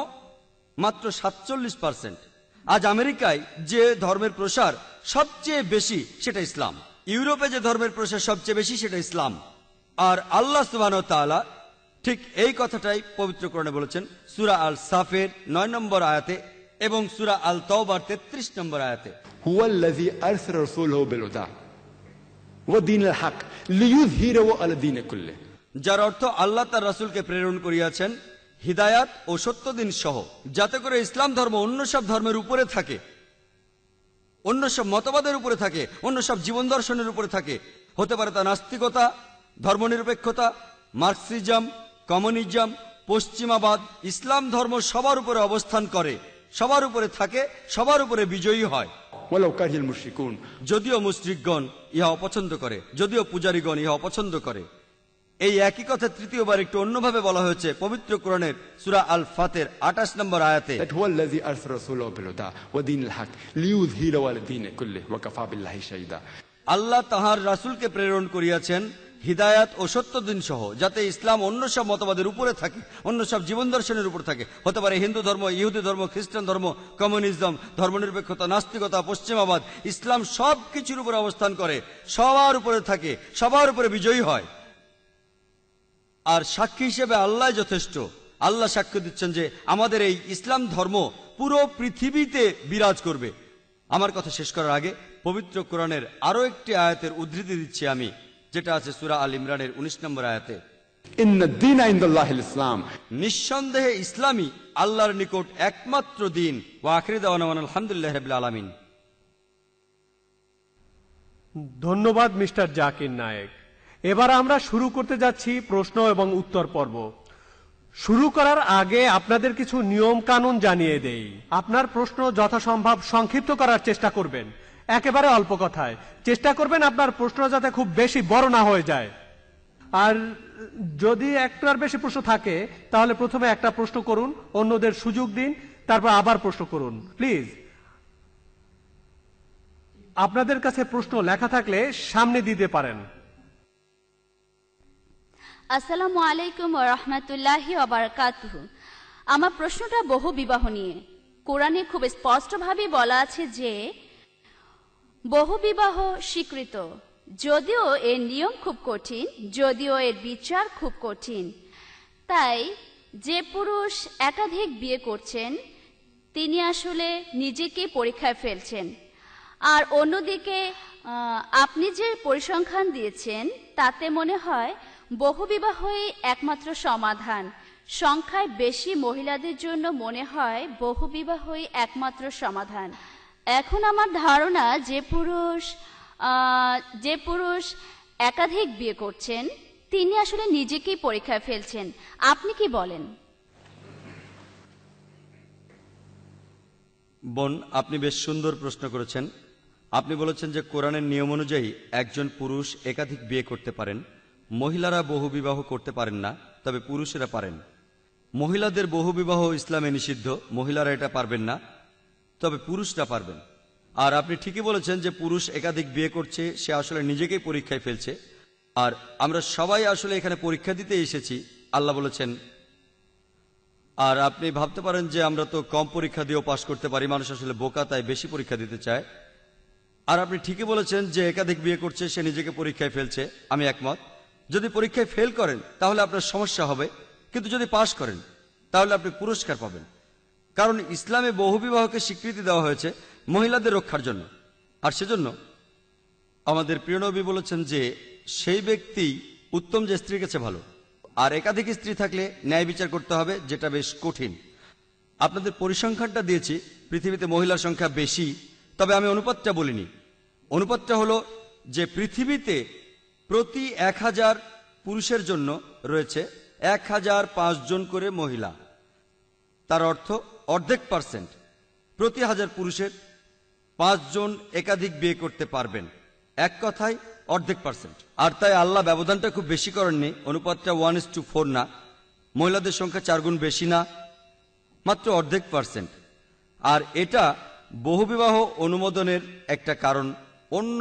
মাত্র 47%। আজ আমেরিকায় যে ধর্মের প্রসার সবচেয়ে বেশি সেটা ইসলাম, ইউরোপে যে ধর্মের প্রসার সবচেয়ে বেশি সেটা ইসলাম। আর আল্লাহ সুবহানাহু ওয়া তাআলা ঠিক এই কথাটাই পবিত্র কোরআনে বলেছেন সূরা আল সাফের 9 নম্বর আয়াতে এবং সূরা আল তাওবার 33 নম্বর আয়াতে, হুয়াল্লাযী আরসালা রাসূলাহু বিল হুদা ওয়া দীনিল হক লিইয়ুযহিরাহু আলা দীনি কুল্লি। যার অর্থ আল্লাহ তার রাসূলকে প্রেরণ করিয়াছেন হিদায়াত ও সত্য দিন সহ, যাতে করে ইসলাম ধর্ম অন্য সব ধর্মের উপরে থাকে, অন্য সব মতবাদের উপরে থাকে, অন্য সব জীবন দর্শনের উপরে থাকে। হতে পারে তা নাস্তিকতা, ধর্মনিরপেক্ষতা, মার্কসিজম, কমিউনিজম, পশ্চিমাবাদ। ইসলাম ধর্ম সবার উপরে অবস্থান করে, সবার উপরে থাকে, সবার উপরে বিজয়ী হয়। যদিও মুশরিকগণ ইহা অপছন্দ করে, যদিও পূজারীগণ ইহা অপছন্দ করে। এই একই কথা তৃতীয়বার একটু অন্যভাবে বলা হয়েছে পবিত্র কোরআনের সূরা আল ফাতের 28 নম্বর আয়াতে, আল্লাহ তাহার রাসূলকে প্রেরণ করিয়াছেন হিদায়াত ও সত্য দিন সহ, যাতে ইসলাম অন্য সব মতবাদের উপরে থাকে, অন্য সব জীবন দর্শনের উপর থাকে। হতে পারে হিন্দু ধর্ম, ইহুদি ধর্ম, খ্রিস্টান ধর্ম, কমিউনিজম, ধর্মনিরপেক্ষতা, নাস্তিকতা, পশ্চিমাবাদ। ইসলাম সব কিছুর উপরে অবস্থান করে, সবার উপরে থাকে, সবার উপরে বিজয়ী হয়। আর সাক্ষী হিসেবে আল্লাহ যথেষ্ট। আল্লাহ সাক্ষ্য দিচ্ছেন যে আমাদের এই ইসলাম ধর্ম পুরো পৃথিবীতে বিরাজ করবে। আমার কথা শেষ করার আগে পবিত্র কোরআনের আরো একটি আয়াতের উদ্ধৃতি দিচ্ছি আমি, যেটা আছে সূরা আল ইমরানের 19 নম্বর আয়াতে, ইন্নাদ-দীনা ইনদাল্লাহিল ইসলাম। নিঃসন্দেহে ইসলামই আল্লাহর নিকট একমাত্র দিন। ওয়া আখিরু দাওয়ানা আলহামদুলিল্লাহি রাব্বিল আলামিন। ধন্যবাদ মিস্টার জাকির নায়েক। এবার আমরা শুরু করতে যাচ্ছি প্রশ্ন এবং উত্তর পর্ব। শুরু করার আগে আপনাদের কিছু নিয়ম কানুন জানিয়ে দেই। আপনার প্রশ্ন যথাসম্ভব সংক্ষিপ্ত করার চেষ্টা করবেন, একেবারে অল্প কথায়। চেষ্টা করবেন আপনার প্রশ্ন যাতে খুব বেশি বড় না হয়ে যায়। আর যদি একটার বেশি প্রশ্ন থাকে তাহলে প্রথমে একটা প্রশ্ন করুন, অন্যদের সুযোগ দিন, তারপর আবার প্রশ্ন করুন প্লিজ। আপনাদের কাছে প্রশ্ন লেখা থাকলে সামনে দিতে পারেন। আসসালামু আলাইকুম ওয়া রাহমাতুল্লাহি ওয়া বারাকাতুহু। আমার প্রশ্নটা বহু বিবাহ নিয়ে। কোরআনে খুব স্পষ্টভাবে বলা আছে যে বহুবিবাহ স্বীকৃত, যদিও এর নিয়ম খুব কঠিন, যদিও এর বিচার খুব কঠিন। তাই যে পুরুষ একাধিক বিয়ে করছেন তিনি আসলে নিজেকে পরীক্ষায় ফেলছেন। আর অন্যদিকে আপনি যে পরিসংখ্যান দিয়েছেন তাতে মনে হয় বহুবিবাহই একমাত্র সমাধান। সংখ্যায় বেশি মহিলাদের জন্য মনে হয় বহুবিবাহই একমাত্র সমাধান। এখন আমার ধারণা যে পুরুষ একাধিক বিয়ে করছেন তিনি আসলে নিজেকেই পরীক্ষায় ফেলছেন। আপনি কি বলেন? বোন, আপনি বেশ সুন্দর প্রশ্ন করেছেন। আপনি বলেছেন যে কোরআনের নিয়ম অনুযায়ী একজন পুরুষ একাধিক বিয়ে করতে পারেন, মহিলারা বহুবিবাহ করতে পারেন না, তবে পুরুষেরা পারেন। মহিলাদের বহুবিবাহ ইসলামে নিষিদ্ধ, মহিলারা এটা পারবেন না, তবে পুরুষরা পারবেন। আর আপনি ঠিকই বলেছেন যে পুরুষ একাধিক বিয়ে করছে, সে আসলে নিজেকেই পরীক্ষায় ফেলছে। আর আমরা সবাই আসলে এখানে পরীক্ষা দিতে এসেছি, আল্লাহ বলেছেন। আর আপনি ভাবতে পারেন যে আমরা তো কম পরীক্ষা দিয়েও পাশ করতে পারি, মানুষ আসলে বোকা, তাই বেশি পরীক্ষা দিতে চায়। আর আপনি ঠিকই বলেছেন যে একাধিক বিয়ে করছে, সে নিজেকে পরীক্ষায় ফেলছে, আমি একমত। যদি পরীক্ষায় ফেল করেন তাহলে আপনার সমস্যা হবে, কিন্তু যদি পাশ করেন তাহলে আপনি পুরস্কার পাবেন। কারণ ইসলামে বহুবিবাহকে স্বীকৃতি দেওয়া হয়েছে মহিলাদের রক্ষার জন্য। আর সেজন্য আমাদের প্রিয় নবী বলেছেন যে সেই ব্যক্তি উত্তম যে স্ত্রীর কাছে ভালো। আর একাধিক স্ত্রী থাকলে ন্যায় বিচার করতে হবে, যেটা বেশ কঠিন। আপনাদের পরিসংখ্যানটা দিয়েছি, পৃথিবীতে মহিলার সংখ্যা বেশি, তবে আমি অনুপাতটা বলিনি। অনুপাতটা হলো যে পৃথিবীতে প্রতি 1000 পুরুষের জন্য রয়েছে 1005 জন করে মহিলা। তার অর্থ অর্ধেক %। প্রতি 1000 পুরুষের 5 জন একাধিক বিয়ে করতে পারবেন, এক কথায় অর্ধেক %। আর তাই আল্লাহ ব্যবধানটা খুব বেশি করেননি, অনুপাতটা 1:4 না, মহিলাদের সংখ্যা 4 গুণ বেশি না, মাত্র অর্ধেক %। আর এটা বহুবিবাহ অনুমোদনের একটা কারণ। অন্য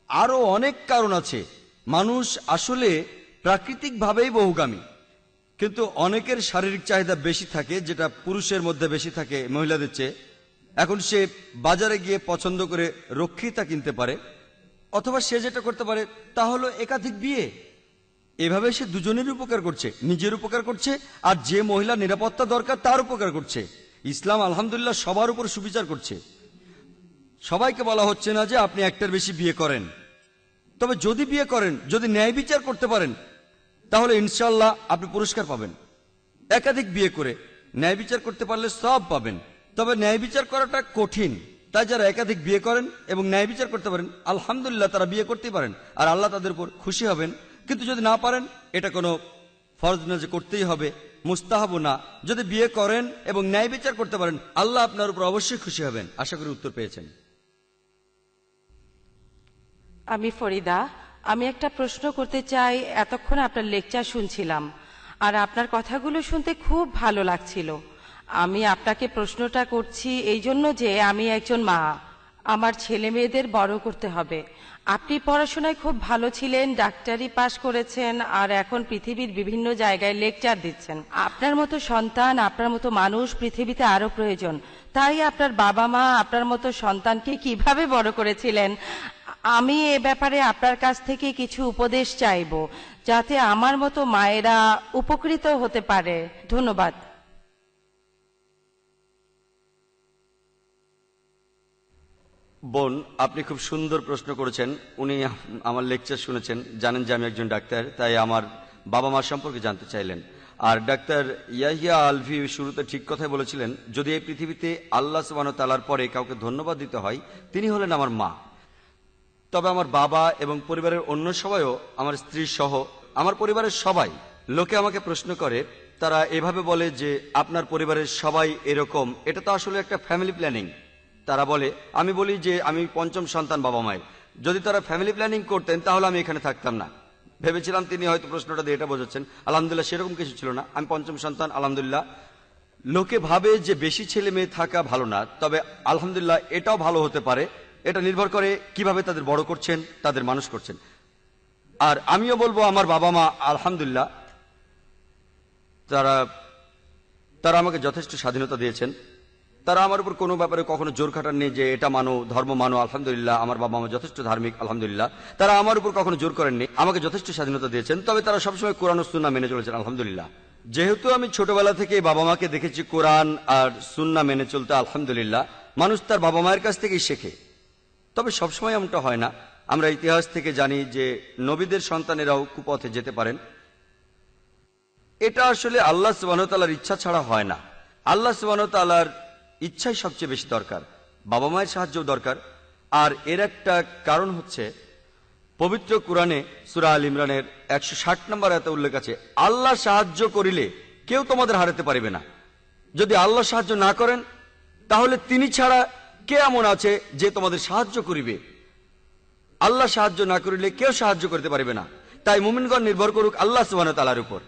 আরো অনেক কারণ আছে। মানুষ আসলে প্রাকৃতিকভাবেই বহুগামী, কিন্তু অনেকের শারীরিক চাহিদা বেশি থাকে, যেটা পুরুষের মধ্যে বেশি থাকে মহিলাদের চেয়ে। এখন সে বাজারে গিয়ে পছন্দ করে রক্ষিতা কিনতে পারে, অথবা সে যেটা করতে পারে তা হলো একাধিক বিয়ে। এভাবে সে দুজনের উপকার করছে, নিজের উপকার করছে, আর যে মহিলা নিরাপত্তা দরকার তার উপকার করছে। ইসলাম আলহামদুলিল্লাহ সবার উপর সুবিচার করছে। সবাইকে বলা হচ্ছে না যে আপনি একটার বেশি বিয়ে করেন, তবে যদি বিয়ে করেন, যদি ন্যায় বিচার করতে পারেন, তাহলে ইনশাল্লাহ আপনি পুরস্কার পাবেন। একাধিক বিয়ে করে ন্যায় বিচার করতে পারলে সব পাবেন, তবে ন্যায় বিচার করাটা কঠিন। তাই যারা একাধিক বিয়ে করেন এবং ন্যায় বিচার করতে পারেন, আলহামদুলিল্লাহ তারা বিয়ে করতেই পারেন, আর আল্লাহ তাদের উপর খুশি হবেন। কিন্তু যদি না পারেন, এটা কোনো ফরজ না যে করতেই হবে, মুস্তাহাবও না। যদি বিয়ে করেন এবং ন্যায় বিচার করতে পারেন, আল্লাহ আপনার উপর অবশ্যই খুশি হবেন। আশা করি উত্তর পেয়েছেন। আমি ফরিদা, আমি একটা প্রশ্ন করতে চাই। এতক্ষণ আপনার লেকচার শুনছিলাম আর আপনার কথাগুলো শুনতে খুব ভালো লাগছিল। আমি আপনাকে প্রশ্নটা করছি এই জন্য যে আমি একজন মা, আমার ছেলে মেয়েদের বড় করতে হবে। আপনি পড়াশোনায় খুব ভালো ছিলেন, ডাক্তারি পাশ করেছেন, আর এখন পৃথিবীর বিভিন্ন জায়গায় লেকচার দিচ্ছেন। আপনার মতো সন্তান, আপনার মতো মানুষ পৃথিবীতে আরো প্রয়োজন। তাই আপনার বাবা মা আপনার মতো সন্তানকে কিভাবে বড় করেছিলেন, আমি এ ব্যাপারে আপনার কাছ থেকে কিছু উপদেশ চাইব, যাতে আমার মতো মায়েরা উপকৃত হতে পারে। ধন্যবাদ। বোন, আপনি খুব সুন্দর প্রশ্ন করেছেন। উনি আমার লেকচার শুনেছেন, জানেন যে আমি একজন ডাক্তার, তাই আমার বাবা মা সম্পর্কে জানতে চাইলেন। আর ডাক্তার ইয়াহিয়া আলভি শুরুতে ঠিক কথাই বলেছিলেন, যদি এই পৃথিবীতে আল্লাহ সুবহানাহু ওয়া তাআলার পরে কাউকে ধন্যবাদ দিতে হয়, তিনি হলেন আমার মা। তবে আমার বাবা এবং পরিবারের অন্য সবাইও, আমার স্ত্রী সহ আমার পরিবারের সবাই, লোকে আমাকে প্রশ্ন করে, তারা এভাবে বলে যে আপনার পরিবারের সবাই এরকম, এটা তো আসলে একটা ফ্যামিলি প্ল্যানিং। তারা বলে, আমি বলি যে আমি পঞ্চম সন্তান বাবা মায়ের। যদি তারা ফ্যামিলি প্ল্যানিং করতেন তাহলে আমি এখানে থাকতাম না। ভেবেছিলাম তিনি হয়তো প্রশ্নটা দিয়ে এটা বোঝাচ্ছেন। আলহামদুলিল্লাহ সেরকম কিছু ছিল না, আমি পঞ্চম সন্তান। আলহামদুলিল্লাহ। লোকে ভাবে যে বেশি ছেলে মেয়ে থাকা ভালো না, তবে আলহামদুলিল্লাহ এটাও ভালো হতে পারে। এটা নির্ভর করে কিভাবে তাদের বড় করছেন, তাদের মানুষ করছেন। আর আমিও বলবো আমার বাবা মা আলহামদুলিল্লাহ তারা আমাকে যথেষ্ট স্বাধীনতা দিয়েছেন। তারা আমার উপর কোনো ব্যাপারে কখনো জোর খাটাননি যে এটা মানো, ধর্ম মানো। আলহামদুলিল্লাহ, আমার বাবা মা যথেষ্ট ধার্মিক, আলহামদুলিল্লাহ। তারা আমার উপর কখনো জোর করেননি, আমাকে যথেষ্ট স্বাধীনতা দিয়েছেন। তবে তারা সবসময় কোরআন ও সুন্নাহ মেনে চলেছেন, আলহামদুলিল্লাহ। যেহেতু আমি ছোটবেলা থেকে বাবা মাকে দেখেছি কোরআন আর সুন্নাহ মেনে চলতে, আলহামদুলিল্লাহ। মানুষ তার বাবা মায়ের কাছ থেকেই শেখে। তবে সবসময় এমনটা হয় না। আমরা ইতিহাস থেকে জানি যে নবীদের সন্তানেরাও কুপথে যেতে পারেন। এটা আসলে আল্লাহ সুবহানাহু ওয়া তাআলার ইচ্ছা ছাড়া হয় না। আল্লাহ সুবহানাহু ওয়া তাআলার ইচ্ছাই সবচেয়ে বেশি দরকার, বাবা মায়ের সাহায্যও দরকার। আর এর একটা কারণ হচ্ছে পবিত্র কোরআনে সূরা আল ইমরানের 160 নম্বর আয়াতে উল্লেখ আছে, আল্লাহ সাহায্য করিলে কেউ তোমাদের হারাতে পারবে না। যদি আল্লাহ সাহায্য না করেন তাহলে তিনি ছাড়া কে এমন আছে যে তোমাদের সাহায্য করিবে? আল্লাহ সাহায্য না করিলে কেউ সাহায্য করতে পারবে না। তাই মুমিনগণ নির্ভর করুক আল্লাহ সুবহানাহু ওয়া তাআলার উপর।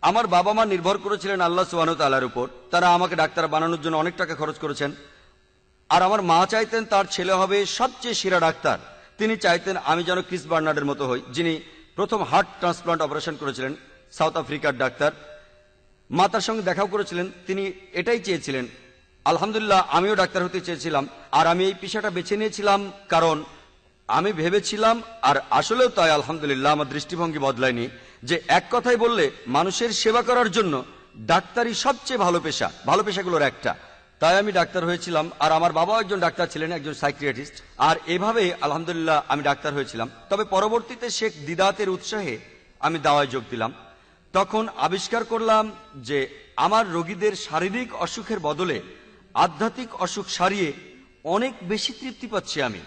আমার বাবা মা নির্ভর করেছিলেন আল্লাহ সুবহানাহু ওয়া তাআলার উপর। তারা আমাকে ডাক্তার বানানোর জন্য অনেক টাকা খরচ করেছেন। আর আমার মা চাইতেন তার ছেলে হবে সবচেয়ে সেরা ডাক্তার। তিনি চাইতেন আমি যেন ক্রিস বার্নার্ডের মতো হই, যিনি প্রথম হার্ট ট্রান্সপ্লান্ট অপারেশন করেছিলেন, সাউথ আফ্রিকার ডাক্তার। মা তার সঙ্গে দেখাও করেছিলেন, তিনি এটাই চেয়েছিলেন। আলহামদুলিল্লাহ, আমিও ডাক্তার হতে চেয়েছিলাম। আর আমি এই পেশাটা বেছে নিয়েছিলাম কারণ আমি ভেবেছিলাম, আর আসলেও তাই, আলহামদুলিল্লাহ, আমার দৃষ্টিভঙ্গি বদলায়নি, যে এক কথাই বললে মানুষের সেবা করার জন্য ডাক্তারি সবচেয়ে ভালো পেশা, ভালো পেশাগুলোর একটা। তাই আমি ডাক্তার হয়েছিলাম। আর আমার বাবাও একজন ডাক্তার ছিলেন, একজন সাইকিয়াট্রিস্ট। আর এভাবে আলহামদুলিল্লাহ আমি ডাক্তার হয়েছিলাম। তবে পরবর্তীতে শেখ দিদাতের উৎসাহে আমি দাওয়ায় যোগ দিলাম। তখন আবিষ্কার করলাম যে আমার রোগীদের শারীরিক অসুখের বদলে আধ্যাত্মিক অসুখ সারিয়ে অনেক বেশি তৃপ্তি পাচ্ছি আমি,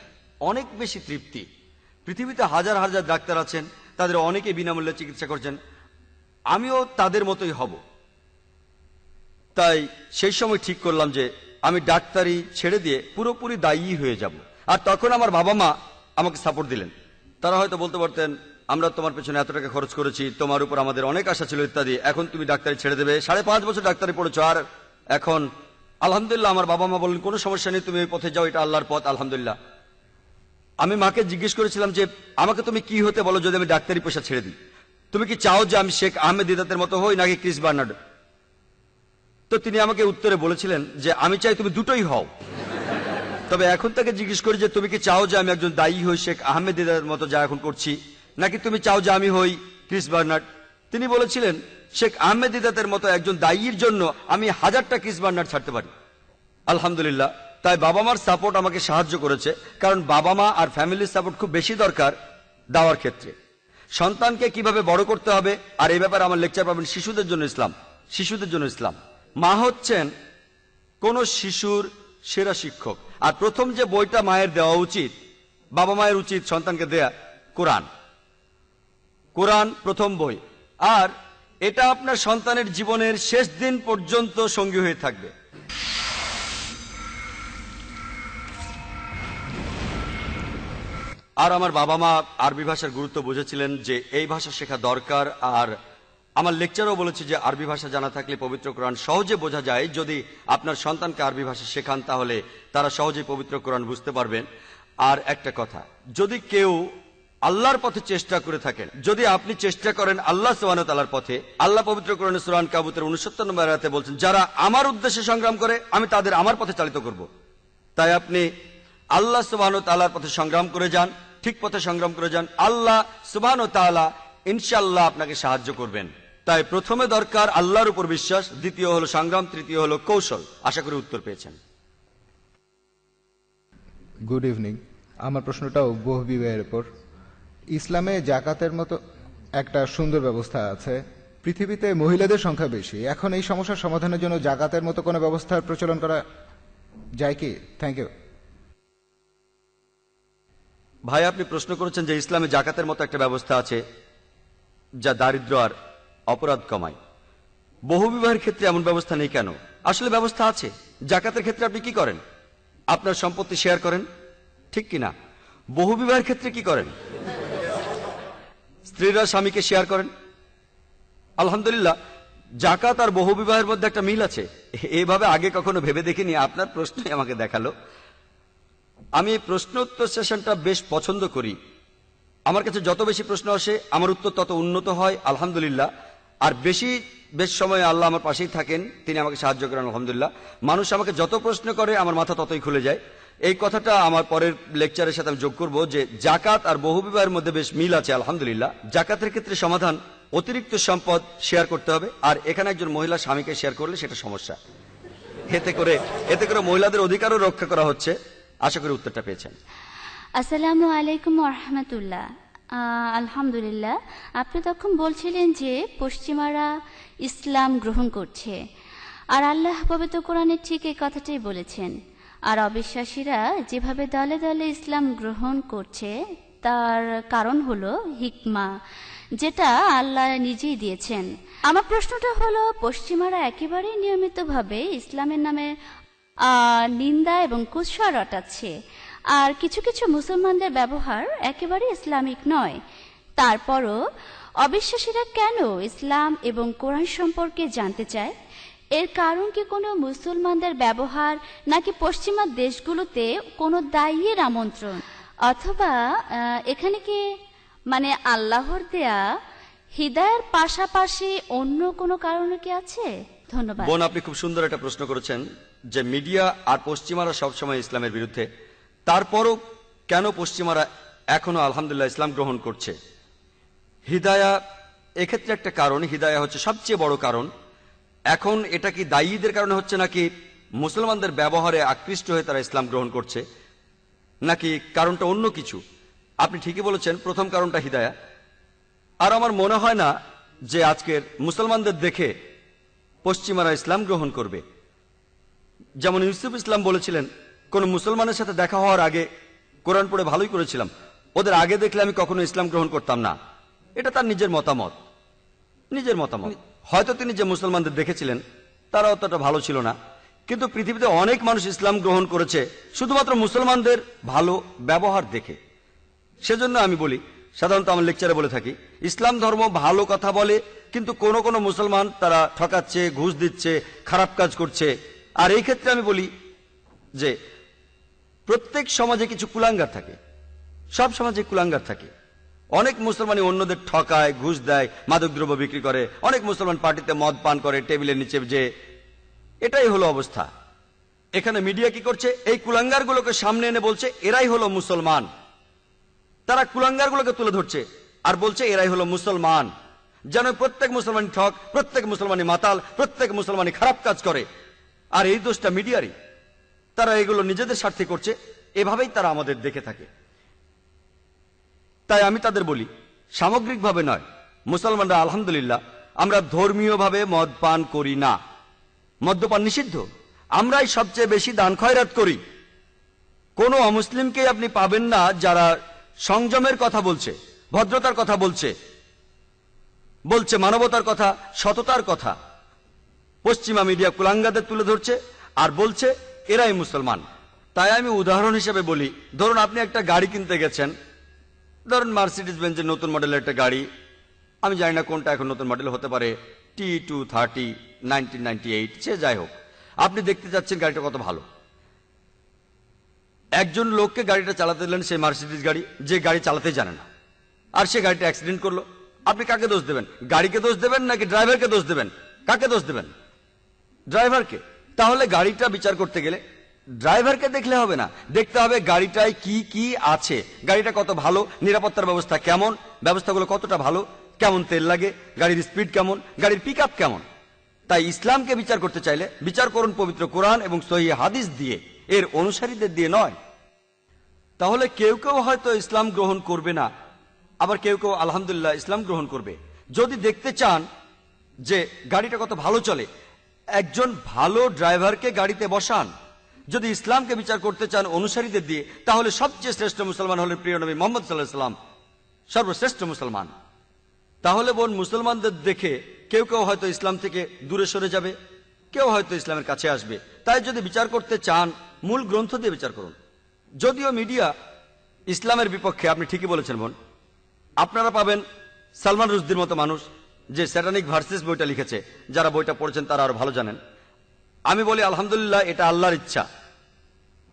অনেক বেশি তৃপ্তি। পৃথিবীতে হাজার হাজার ডাক্তার আছেন, তাদের অনেকে বিনামূল্যে চিকিৎসা করছেন, আমিও তাদের মতোই হব। তাই সেই সময় ঠিক করলাম যে আমি ডাক্তারি ছেড়ে দিয়ে পুরোপুরি দায়ী হয়ে যাব। আর তখন আমার বাবা মা আমাকে সাপোর্ট দিলেন। তারা হয়তো বলতে পারতেন, আমরা তোমার পেছনে এত টাকা খরচ করেছি, তোমার উপর আমাদের অনেক আশা ছিল ইত্যাদি, এখন তুমি ডাক্তারি ছেড়ে দেবে, 5.5 বছর ডাক্তারি পড়েছো, আর এখন আলহামদুলিল্লাহ আমার বাবা মা বললেন কোনো সমস্যা নেই, তুমি এই পথে যাও, এটা আল্লাহর পথ, আলহামদুলিল্লাহ। আমি মাকে জিজ্ঞেস করেছিলাম যে আমাকে তুমি কি হতে বলো যদি আমি ডাক্তারি পেশা ছেড়ে দিই? তুমি কি চাও যে আমি শেখ আহমেদ দিদাতের মতো হই নাকি ক্রিস বার্নার্ড? তো তিনি আমাকে উত্তরে বলেছিলেন যে আমি চাই তুমি দুটোই হও। তবে এখন তাকে জিজ্ঞেস করি যে তুমি কি চাও যে আমি একজন দায়ী হই শেখ আহমেদ দিদাতের মতো যা এখন করছি, নাকি তুমি চাও যে আমি হই ক্রিস বার্নার্ড? তিনি বলেছিলেন শেখ আহমেদ দিদাতের মতো একজন দায়ীর জন্য আমি 1000টা ক্রিস বার্নার্ড ছাড়তে পারি। আলহামদুলিল্লাহ। তাই বাবা মার সাপোর্ট আমাকে সাহায্য করেছে, কারণ বাবা মা আর ফ্যামিলির সাপোর্ট খুব বেশি দরকার দাওয়ার ক্ষেত্রে। সন্তানকে কিভাবে বড় করতে হবে, আর এই ব্যাপারে আমার লেকচার পাবেন শিশুদের জন্য ইসলাম। শিশুদের জন্য ইসলাম। মা হচ্ছেন কোন শিশুর সেরা শিক্ষক। আর প্রথম যে বইটা মায়ের দেওয়া উচিত, বাবা মায়ের উচিত সন্তানকে দেয়া কোরআন। কোরআন প্রথম বই, আর এটা আপনার সন্তানের জীবনের শেষ দিন পর্যন্ত সঙ্গী হয়ে থাকবে। আর আমার বাবা মা আরবি ভাষার গুরুত্ব বুঝেছিলেন যে এই ভাষা শেখা দরকার। আর আমার লেকচারও বলেছে যে আরবি ভাষা জানা থাকলে পবিত্র কোরআন সহজে বোঝা যায়। যদি আপনার সন্তানকে আরবি ভাষা শেখান তাহলে তারা সহজেই পবিত্র কোরআন বুঝতে পারবেন। আর একটা কথা, যদি কেউ আল্লাহর পথে চেষ্টা করে থাকেন, যদি আপনি চেষ্টা করেন আল্লাহ সুবহানাহু ওয়া তাআলার পথে, আল্লাহ পবিত্র কোরআনে সূরা আনকাবুতের 69 নম্বর আয়াতে বলছেন, যারা আমার উদ্দেশ্যে সংগ্রাম করে আমি তাদের আমার পথে চালিত করব। তাই আপনি আল্লাহ সুবহানাহু ওয়া তাআলার পথে সংগ্রাম করে যান, ঠিক পথে সংগ্রাম করে যান। আল্লাহ সুবহানাহু ওয়া তাআলা ইনশাআল্লাহ আপনাকে সাহায্য করবেন। তাই প্রথমে দরকার আল্লাহর উপর বিশ্বাস, দ্বিতীয় হলো সংগ্রাম, তৃতীয় হলো কৌশল। আশা করি উত্তর পেয়েছেন। Good evening. আমার প্রশ্নটাও বহু বিবাহের উপর। ইসলামে জাকাতের মতো একটা সুন্দর ব্যবস্থা আছে, পৃথিবীতে মহিলাদের সংখ্যা বেশি, এখন এই সমস্যার সমাধানের জন্য জাকাতের মতো কোনো ব্যবস্থার প্রচলন করা যায় কি? Thank you. ভাই, আপনি প্রশ্ন করেছেন যে ইসলামে জাকাতের মতো একটা ব্যবস্থা আছে যা দারিদ্র আর অপরাধ কমায়। বহুবিবাহের ক্ষেত্রে এমন ব্যবস্থা নেই কেন? আসলে ব্যবস্থা আছে। জাকাতের ক্ষেত্রে আপনি কি করেন? আপনার সম্পত্তি শেয়ার করেন, ঠিক কিনা? বহুবিবাহের ক্ষেত্রে কি করেন? স্ত্রীরা স্বামীকে শেয়ার করেন। আলহামদুলিল্লাহ, জাকাত আর বহুবিবাহের মধ্যে একটা মিল আছে। এইভাবে আগে কখনো ভেবে দেখিনি, আপনার প্রশ্নই আমাকে দেখালো। আমি প্রশ্ন উত্তর সেশনটা বেশ পছন্দ করি। আমার কাছে যত বেশি প্রশ্ন আসে আমার উত্তর তত উন্নত হয়, আলহামদুলিল্লাহ। আর বেশ সময় আল্লাহ আমার পাশেই থাকেন, তিনি আমাকে সাহায্য করেন আলহামদুলিল্লাহ। মানুষ আমাকে যত প্রশ্ন করে আমার মাথা ততই খুলে যায়। এই কথাটা আমার পরের লেকচারের সাথে আমি যোগ করব যে জাকাত আর বহুবিবাহের মধ্যে বেশ মিল আছে আলহামদুলিল্লাহ। জাকাতের ক্ষেত্রে সমাধান অতিরিক্ত সম্পদ শেয়ার করতে হবে, আর এখানে একজন মহিলা স্বামীকে শেয়ার করলে সেটা সমস্যা। এতে করে মহিলাদের অধিকারও রক্ষা করা হচ্ছে। আশা করি উত্তরটা পেয়েছেন। আসসালামু আলাইকুম রহমতুল্লাহ। আলহামদুলিল্লাহ, আপনি তখন বলছিলেন যে পশ্চিমারা ইসলাম গ্রহণ করছে, আর আল্লাহ পবিত্র কোরআনে ঠিক এই কথাটাই বলেছেন। আর অবিশ্বাসীরা যেভাবে দলে দলে ইসলাম গ্রহণ করছে তার কারণ হলো হিকমা, যেটা আল্লাহ নিজেই দিয়েছেন। আমার প্রশ্নটা হলো, পশ্চিমারা একেবারেই নিয়মিতভাবে ইসলামের নামে নিন্দা এবং কুৎসা রটাচ্ছে, আর কিছু কিছু মুসলমানদের ব্যবহার একেবারে ইসলামিক নয়। তারপরও অবিশ্বাসীরা কেন ইসলাম এবং কোরআন সম্পর্কে জানতে চায়? এর কারণ কি কোনো মুসলমানদের ব্যবহার, নাকি পশ্চিমা দেশগুলোতে কোনো দায়ীর আমন্ত্রণ, অথবা এখানে কি মানে আল্লাহর দেয়া হিদায়ার পাশাপাশি অন্য কোনো কারণ কি আছে? ধন্যবাদ। বোন, আপনি খুব সুন্দর একটা প্রশ্ন করেছেন যে মিডিয়া আর পশ্চিমারা সবসময় ইসলামের বিরুদ্ধে, তারপরও কেন পশ্চিমারা এখনো আলহামদুলিল্লাহ ইসলাম গ্রহণ করছে। হিদায়া এক্ষেত্রে একটা কারণ, হিদায়া হচ্ছে সবচেয়ে বড় কারণ। এখন এটা কি দায়ীদের কারণে হচ্ছে, নাকি মুসলমানদের ব্যবহারে আকৃষ্ট হয়ে তারা ইসলাম গ্রহণ করছে, নাকি কারণটা অন্য কিছু? আপনি ঠিকই বলেছেন, প্রথম কারণটা হিদায়া। আর আমার মনে হয় না যে আজকের মুসলমানদের দেখে পশ্চিমারা ইসলাম গ্রহণ করবে। যেমন ইউসুফ ইসলাম বলেছিলেন, কোন মুসলমানের সাথে দেখা হওয়ার আগে কোরআন পড়ে ভালোই করেছিলাম, ওদের আগে দেখলে আমি কখনো ইসলাম গ্রহণ করতাম না। এটা তার নিজের মতামত। হয়তো তিনি যে মুসলমানদের দেখেছিলেন তারা অতটা ভালো ছিল না, কিন্তু পৃথিবীতে অনেক মানুষ ইসলাম গ্রহণ করেছে শুধুমাত্র মুসলমানদের ভালো ব্যবহার দেখে। সেজন্য আমি বলি, সাধারণত আমার লেকচারে বলে থাকি, ইসলাম ধর্ম ভালো কথা বলে, কিন্তু কোন কোন মুসলমান তারা ঠকাচ্ছে, ঘুষ দিচ্ছে, খারাপ কাজ করছে। আর এই ক্ষেত্রে আমি বলি যে প্রত্যেক সমাজে কিছু কুলাঙ্গার থাকে, সব সমাজে কুলাঙ্গার থাকে। অনেক মুসলমানই অন্যদের ঠকায়, ঘুষ দেয়, মাদকদ্রব্য বিক্রি করে। অনেক মুসলমান পার্টিতে মদ পান করে টেবিলের নিচে, যে এটাই হলো অবস্থা। এখানে মিডিয়া কি করছে, এই কুলাঙ্গারগুলোকে সামনে এনে বলছে এরাই হলো মুসলমান। তারা কুলাঙ্গারগুলোকে তুলে ধরছে আর বলছে এরাই হলো মুসলমান, যেন প্রত্যেক মুসলমানই ঠক, প্রত্যেক মুসলমানই মাতাল, প্রত্যেক মুসলমানই খারাপ কাজ করে। আর এই দোষটা মিডিয়ারই। তারা এগুলো নিজেদের স্বার্থে করছে, এভাবেই তারা আমাদের দেখে থাকে। তাই আমি তাদের বলি, সামগ্রিকভাবে নয়, মুসলমানরা আলহামদুলিল্লাহ আমরা ধর্মীয়ভাবে মদ পান করি না, মদ্যপান নিষিদ্ধ। আমরাই সবচেয়ে বেশি দান খয়রাত করি। কোনো অমুসলিমকে আপনি পাবেন না যারা সংযমের কথা বলছে, ভদ্রতার কথা বলছে, মানবতার কথা, সততার কথা। পশ্চিমা মিডিয়া কুলাঙ্গাদের তুলে ধরছে আর বলছে এরাই মুসলমান। তাই আমি উদাহরণ হিসেবে বলি, ধরুন আপনি একটা গাড়ি কিনতে গেছেন, ধরুন মার্সিডিজ বেঞ্জের নতুন মডেলের একটা গাড়ি, আমি জানি না কোনটা এখন নতুন মডেল হতে পারে, T230 1998, সে যাই হোক। আপনি দেখতে যাচ্ছেন গাড়িটা কত ভালো। একজন লোককে গাড়িটা চালাতে দিলেন, সেই মার্সিডিজ গাড়ি, যে গাড়ি চালাতে জানে না, আর সে গাড়িটা অ্যাক্সিডেন্ট করলো। আপনি কাকে দোষ দেবেন? গাড়িকে দোষ দেবেন নাকি ড্রাইভারকে দোষ দেবেন? কাকে দোষ দেবেন? ড্রাইভারকে। তাহলে গাড়িটা বিচার করতে গেলে ড্রাইভারকে দেখলে হবে না, দেখতে হবে গাড়িটায় কি কি আছে, গাড়িটা কত ভালো, নিরাপত্তার ব্যবস্থা কেমন, ব্যবস্থাগুলো কতটা ভালো, কেমন তেল লাগে, গাড়ির স্পিড কেমন, গাড়ির পিক আপ কেমন। তাই ইসলামকে বিচার করতে চাইলে বিচার করুন পবিত্র কোরআন এবং সহিহ হাদিস দিয়ে, এর অনুসারীদের দিয়ে নয়। তাহলে কেউ কেউ হয়তো ইসলাম গ্রহণ করবে না, আবার কেউ কেউ আলহামদুলিল্লাহ ইসলাম গ্রহণ করবে। যদি দেখতে চান যে গাড়িটা কত ভালো চলে, একজন ভালো ড্রাইভারকে গাড়িতে বসান। যদি ইসলামকে বিচার করতে চান অনুসারীদের দিয়ে, তাহলে সবচেয়ে শ্রেষ্ঠ মুসলমান হলেন প্রিয় নবী মুহাম্মদ সাল্লাল্লাহু আলাইহি ওয়াসাল্লাম, সর্বশ্রেষ্ঠ মুসলমান। তাহলে বোন, মুসলমানদের দেখে কেউ কেউ হয়তো ইসলাম থেকে দূরে সরে যাবে, কেউ হয়তো ইসলামের কাছে আসবে। তাই যদি বিচার করতে চান, মূল গ্রন্থ দিয়ে বিচার করুন। যদিও মিডিয়া ইসলামের বিপক্ষে, আপনি ঠিকই বলেছেন বোন। আপনারা পাবেন সালমান রুশদির মতো মানুষ, যে স্যাটানিক ভার্সেস বইটা লিখেছে। যারা বইটা পড়েছেন তারা আরো ভালো জানেন। আমি বলি আলহামদুলিল্লাহ, এটা আল্লাহর ইচ্ছা,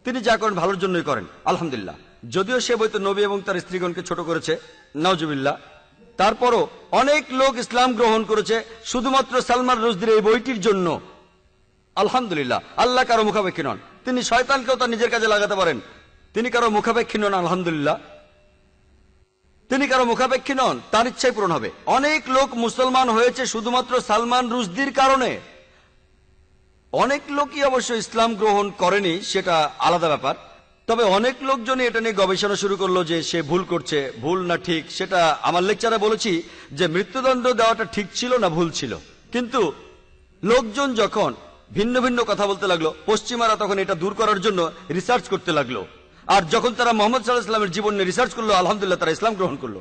তিনি যা করেন ভালোর জন্যই করেন, আলহামদুলিল্লাহ। যদিও সে বইতে নবী এবং তার স্ত্রীগণকে ছোট করেছে, নাউজুবিল্লাহ, তারপরও অনেক লোক ইসলাম গ্রহণ করেছে শুধুমাত্র সালমান রুশদির এই বইটির জন্য। আলহামদুলিল্লাহ, আল্লাহ কারো মুখাপেক্ষী নন, তিনি শয়তানকেও তার নিজের কাজে লাগাতে পারেন। তিনি কারো মুখাপেক্ষী নন, আলহামদুলিল্লাহ, তিনি কারো মুখাপেক্ষী নন, তার ইচ্ছাই পূরণ হবে। অনেক লোক মুসলমান হয়েছে শুধুমাত্র সালমান রুশদির কারণে। অনেক লোকই অবশ্য ইসলাম গ্রহণ করেনি, সেটা আলাদা ব্যাপার। তবে অনেক লোকজনই এটা নিয়ে গবেষণা শুরু করলো যে সে ভুল করছে, ভুল না ঠিক সেটা আমার লেকচারে বলেছি যে মৃত্যুদণ্ড দেওয়াটা ঠিক ছিল না ভুল ছিল। কিন্তু লোকজন যখন ভিন্ন ভিন্ন কথা বলতে লাগলো, পশ্চিমারা তখন এটা দূর করার জন্য রিসার্চ করতে লাগলো। আর যখন তারা মোহাম্মদ সাল্লাল্লাহু আলাইহি ওয়াসাল্লামের জীবন নিয়ে রিসার্চ করলো, আলহামদুলিল্লাহ তারা ইসলাম গ্রহণ করলো।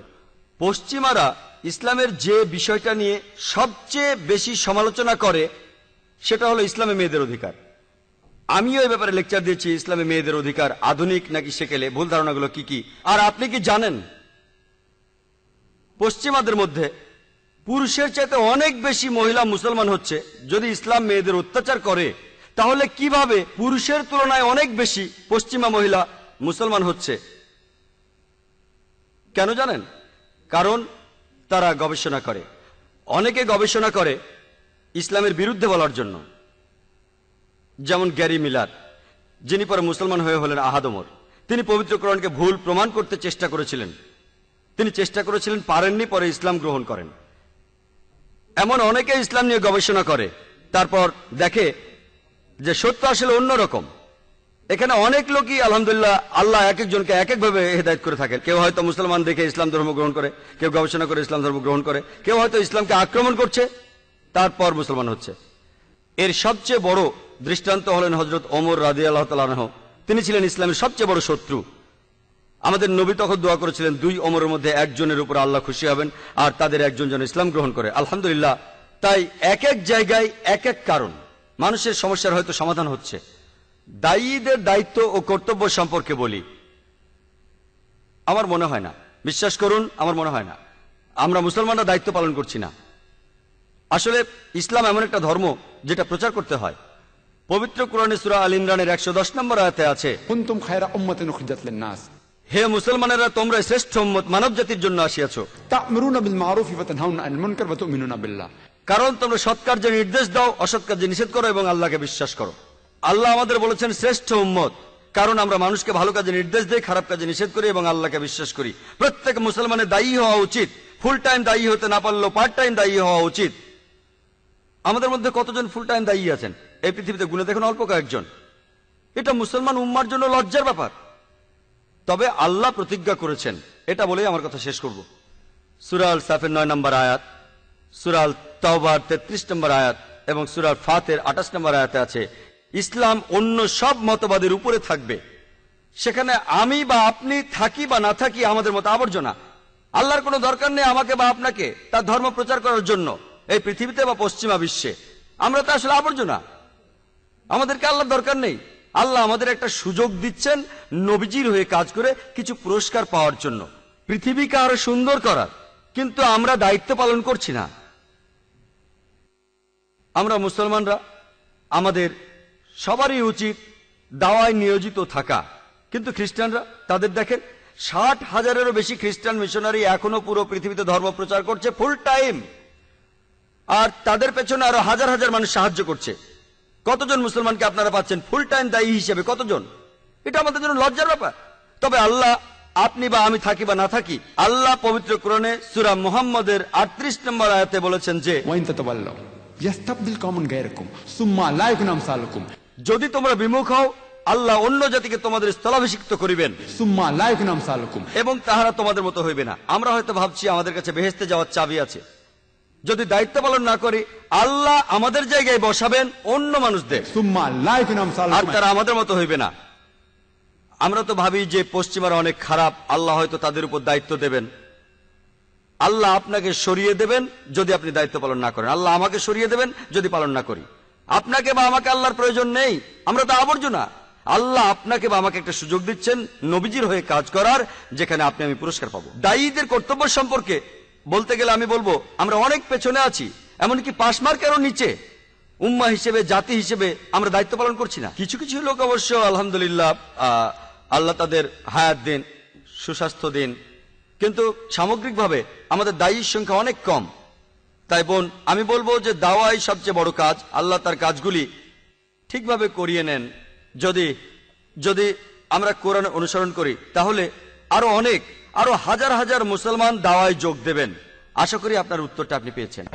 পশ্চিমারা ইসলামের যে বিষয়টা নিয়ে সবচেয়ে বেশি সমালোচনা করে সেটা হলো ইসলামে মেয়েদের অধিকার। আমিও এই ব্যাপারে লেকচার দিয়েছি, ইসলামে মেয়েদের অধিকার আধুনিক নাকি সেকেলে, ভুল ধারণাগুলো কি কি। আর আপনি কি জানেন পশ্চিমাদের মধ্যে পুরুষের চাইতে অনেক বেশি মহিলা মুসলমান হচ্ছে? যদি ইসলাম মেয়েদের অত্যাচার করে তাহলে কিভাবে পুরুষের তুলনায় অনেক বেশি পশ্চিমা মহিলা মুসলমান হচ্ছে? কেন জানেন? কারণ তারা গবেষণা করে। অনেকে গবেষণা করে ইসলামের বিরুদ্ধে বলার জন্য, যেমন গ্যারি মিলার, যিনি পরে মুসলমান হয়ে হলেন আহাদ ওমর। তিনি পবিত্র কোরআনকে ভুল প্রমাণ করতে চেষ্টা করেছিলেন, পারেননি, পরে ইসলাম গ্রহণ করেন। এমন অনেকে ইসলাম নিয়ে গবেষণা করে, তারপর দেখে যে সত্য আসলে অন্যরকম। এখানে অনেক লোকই আলহামদুলিল্লাহ আল্লাহ এক একজনকে এক একভাবে হেদায়েত করে থাকেন। কেউ হয়তো মুসলমান দেখে ইসলাম ধর্ম গ্রহণ করে, কেউ গবেষণা করে ইসলাম ধর্ম গ্রহণ করে, কেউ হয়তো ইসলামকে আক্রমণ করছে তারপর মুসলমান হচ্ছে। এর সবচেয়ে বড় দৃষ্টান্ত হলেন হযরত ওমর রাদিয়াল্লাহু তাআলা আনহু। তিনি ছিলেন ইসলামের সবচেয়ে বড় শত্রু। আমাদের নবী তখন দোয়া করেছিলেন 2 ওমরের মধ্যে একজনের উপর আল্লাহ খুশি হবেন আর তাদের একজন যেন ইসলাম গ্রহণ করে। আলহামদুলিল্লাহ, তাই এক এক জায়গায় এক এক কারণ মানুষের সমস্যার হয়তো সমাধান হচ্ছে। দায়ীদের দায়িত্ব ও কর্তব্য সম্পর্কে বলি। আমার মনে হয় না, বিশ্বাস করুন, আমার মনে হয় না আমরা মুসলমানরা দায়িত্ব পালন করছি না। আসলে ইসলাম এমন একটা ধর্ম যেটা প্রচার করতে হয়। পবিত্র কোরআনে সূরা আল ইমরানের 110 নম্বর আয়াতে আছে, কুনতুম খায়রা উম্মাতিন উখরিজাত লিন-নাস, হে মুসলমানেরা, তোমরা শ্রেষ্ঠ উম্মত, মানব জাতির জন্য আসিয়াছো। তা'মুরুনা বিল মা'রুফ ওয়া তানহাউনা আনিল মুনকার ওয়া তু'মিনুনা বিল্লাহ, কারণ তোমরা সৎ কার্যে নির্দেশ দাও, অসৎ কার্যে নিষেধ করো এবং আল্লাহকে বিশ্বাস করো। আল্লাহ আমাদের বলেছেন শ্রেষ্ঠ উম্মত, কারণ আমরা মানুষকে ভালো কাজে নির্দেশ দেই, খারাপ কাজে নিষেধ করি এবং আল্লাহকে বিশ্বাস করি। প্রত্যেক মুসলমানের দায়ী হওয়া উচিত। ফুল টাইম দায়ী হতে না পারলেও পার্ট টাইম দায়ী হওয়া উচিত। আমাদের মধ্যে কতজন ফুল টাইম দায়ী আছেন এই পৃথিবীতে? গুণে দেখুন, অল্প কয়েকজন। এটা মুসলমান উম্মার জন্য লজ্জার ব্যাপার। তবে আল্লাহ প্রতিজ্ঞা করেছেন, এটা বলেই আমার কথা শেষ করব। সূরা আল সাফের 9 নম্বর আয়াত, সূরা আল তাওবার 33 নম্বর আয়াত এবং সূরা আল ফাতের 28 নম্বর আয়াতে আছে, ইসলাম অন্য সব মতবাদের উপরে থাকবে। সেখানে আমি বা আপনি থাকি বা না থাকি আমাদের মতো আবর্জনা। আল্লাহর কোনো দরকার নেই আমাকে বা আপনাকে তার ধর্ম প্রচার করার জন্য এই পৃথিবীতে বা পশ্চিমা বিশ্বে। আমরা তো আসলে আবর্জনা, আমাদেরকে আল্লাহর দরকার নেই। আল্লাহ আমাদের একটা সুযোগ দিচ্ছেন নবীজির হয়ে কাজ করে কিছু পুরস্কার পাওয়ার জন্য, পৃথিবীকে আরো সুন্দর করার। কিন্তু আমরা দায়িত্ব পালন করছি না। আমরা মুসলমানরা, আমাদের সবারই উচিত দাওয়ায় নিয়োজিত থাকা। কিন্তু খ্রিস্টানরা, তাদের দেখেন 60,000-এরও বেশি খ্রিস্টান মিশনারি এখনো পুরো পৃথিবীতে ধর্ম প্রচার করছে ফুল টাইম, আর তাদের পেছনে আরো হাজার হাজার মানুষ সাহায্য করছে। কতজন মুসলমানকে আপনারা পাচ্ছেন ফুল টাইম দায়ী হিসেবে? কতজন? এটা আমাদের জন্য লজ্জার ব্যাপার। তবে আল্লাহ, আপনি বা আমি থাকি বা না থাকি, আল্লাহ পবিত্র কোরআনে সূরা মুহাম্মদের 38 নম্বর আয়াতে বলেছেন যে, ওয়া ইন তাতাওয়াল্লাউ ইয়াস্তাবদিল কওমান গায়রাকুম সুম্মা লা ইয়াকুনু আমসালুকুম, যদি তোমরা বিমুখ হও আল্লাহ অন্য জাতিকে তোমাদের স্থলাভিষিক্ত করিবেন সুম্মা লা ইয়াকুনু আমসালুকুম, এবং তাহারা তোমাদের মতো হইবে না। আমরা হয়তো ভাবছি আমাদের কাছে বেহেশতে যাওয়ার চাবি আছে। যদি দায়িত্ব পালন না করি, আল্লাহ আমাদের জায়গায় বসাবেন অন্য মানুষদের, সুম্মা লা ইয়াকুনু আর আমসালুকুম, তারা আমাদের মতো হইবে না। আমরা তো ভাবি যে পশ্চিমারা অনেক খারাপ, আল্লাহ হয়তো তাদের উপর দায়িত্ব দেবেন। আল্লাহ আপনাকে সরিয়ে দেবেন যদি আপনি দায়িত্ব পালন না করেন। আল্লাহ আমাকে সরিয়ে দেবেন যদি পালন না করি। আপনাকে বা আমাকে আল্লাহর প্রয়োজন নেই, আমরা তো আবর্জনা। আল্লাহ আপনাকে বা আমাকে একটা সুযোগ দিচ্ছেন নবীজির হয়ে কাজ করার, যেখানে আপনি আমি পুরস্কার পাবো। দায়ীদের কর্তব্য সম্পর্কে বলতে গেলে আমি বলবো আমরা অনেক পেছনে আছি, এমনকি পাশ মার্কেরও নিচে। উম্মাহ হিসেবে, জাতি হিসেবে আমরা দায়িত্ব পালন করছি না। কিছু কিছু লোক অবশ্য আলহামদুলিল্লাহ আল্লাহ তাদের হায়াত দিন, সুস্বাস্থ্য দিন, কিন্তু সামগ্রিকভাবে আমাদের দায়ীর সংখ্যা অনেক কম। তাই বোন, আমি বলবো যে দাওয়াই সবচেয়ে বড় কাজ। আল্লাহ তার কাজগুলি ঠিকভাবে করিয়ে নেন। যদি যদি আমরা কোরআন অনুসরণ করি তাহলে আরো হাজার হাজার মুসলমান দাওয়ায় যোগ দেবেন। আশা করি আপনার উত্তরটা আপনি পেয়েছেন।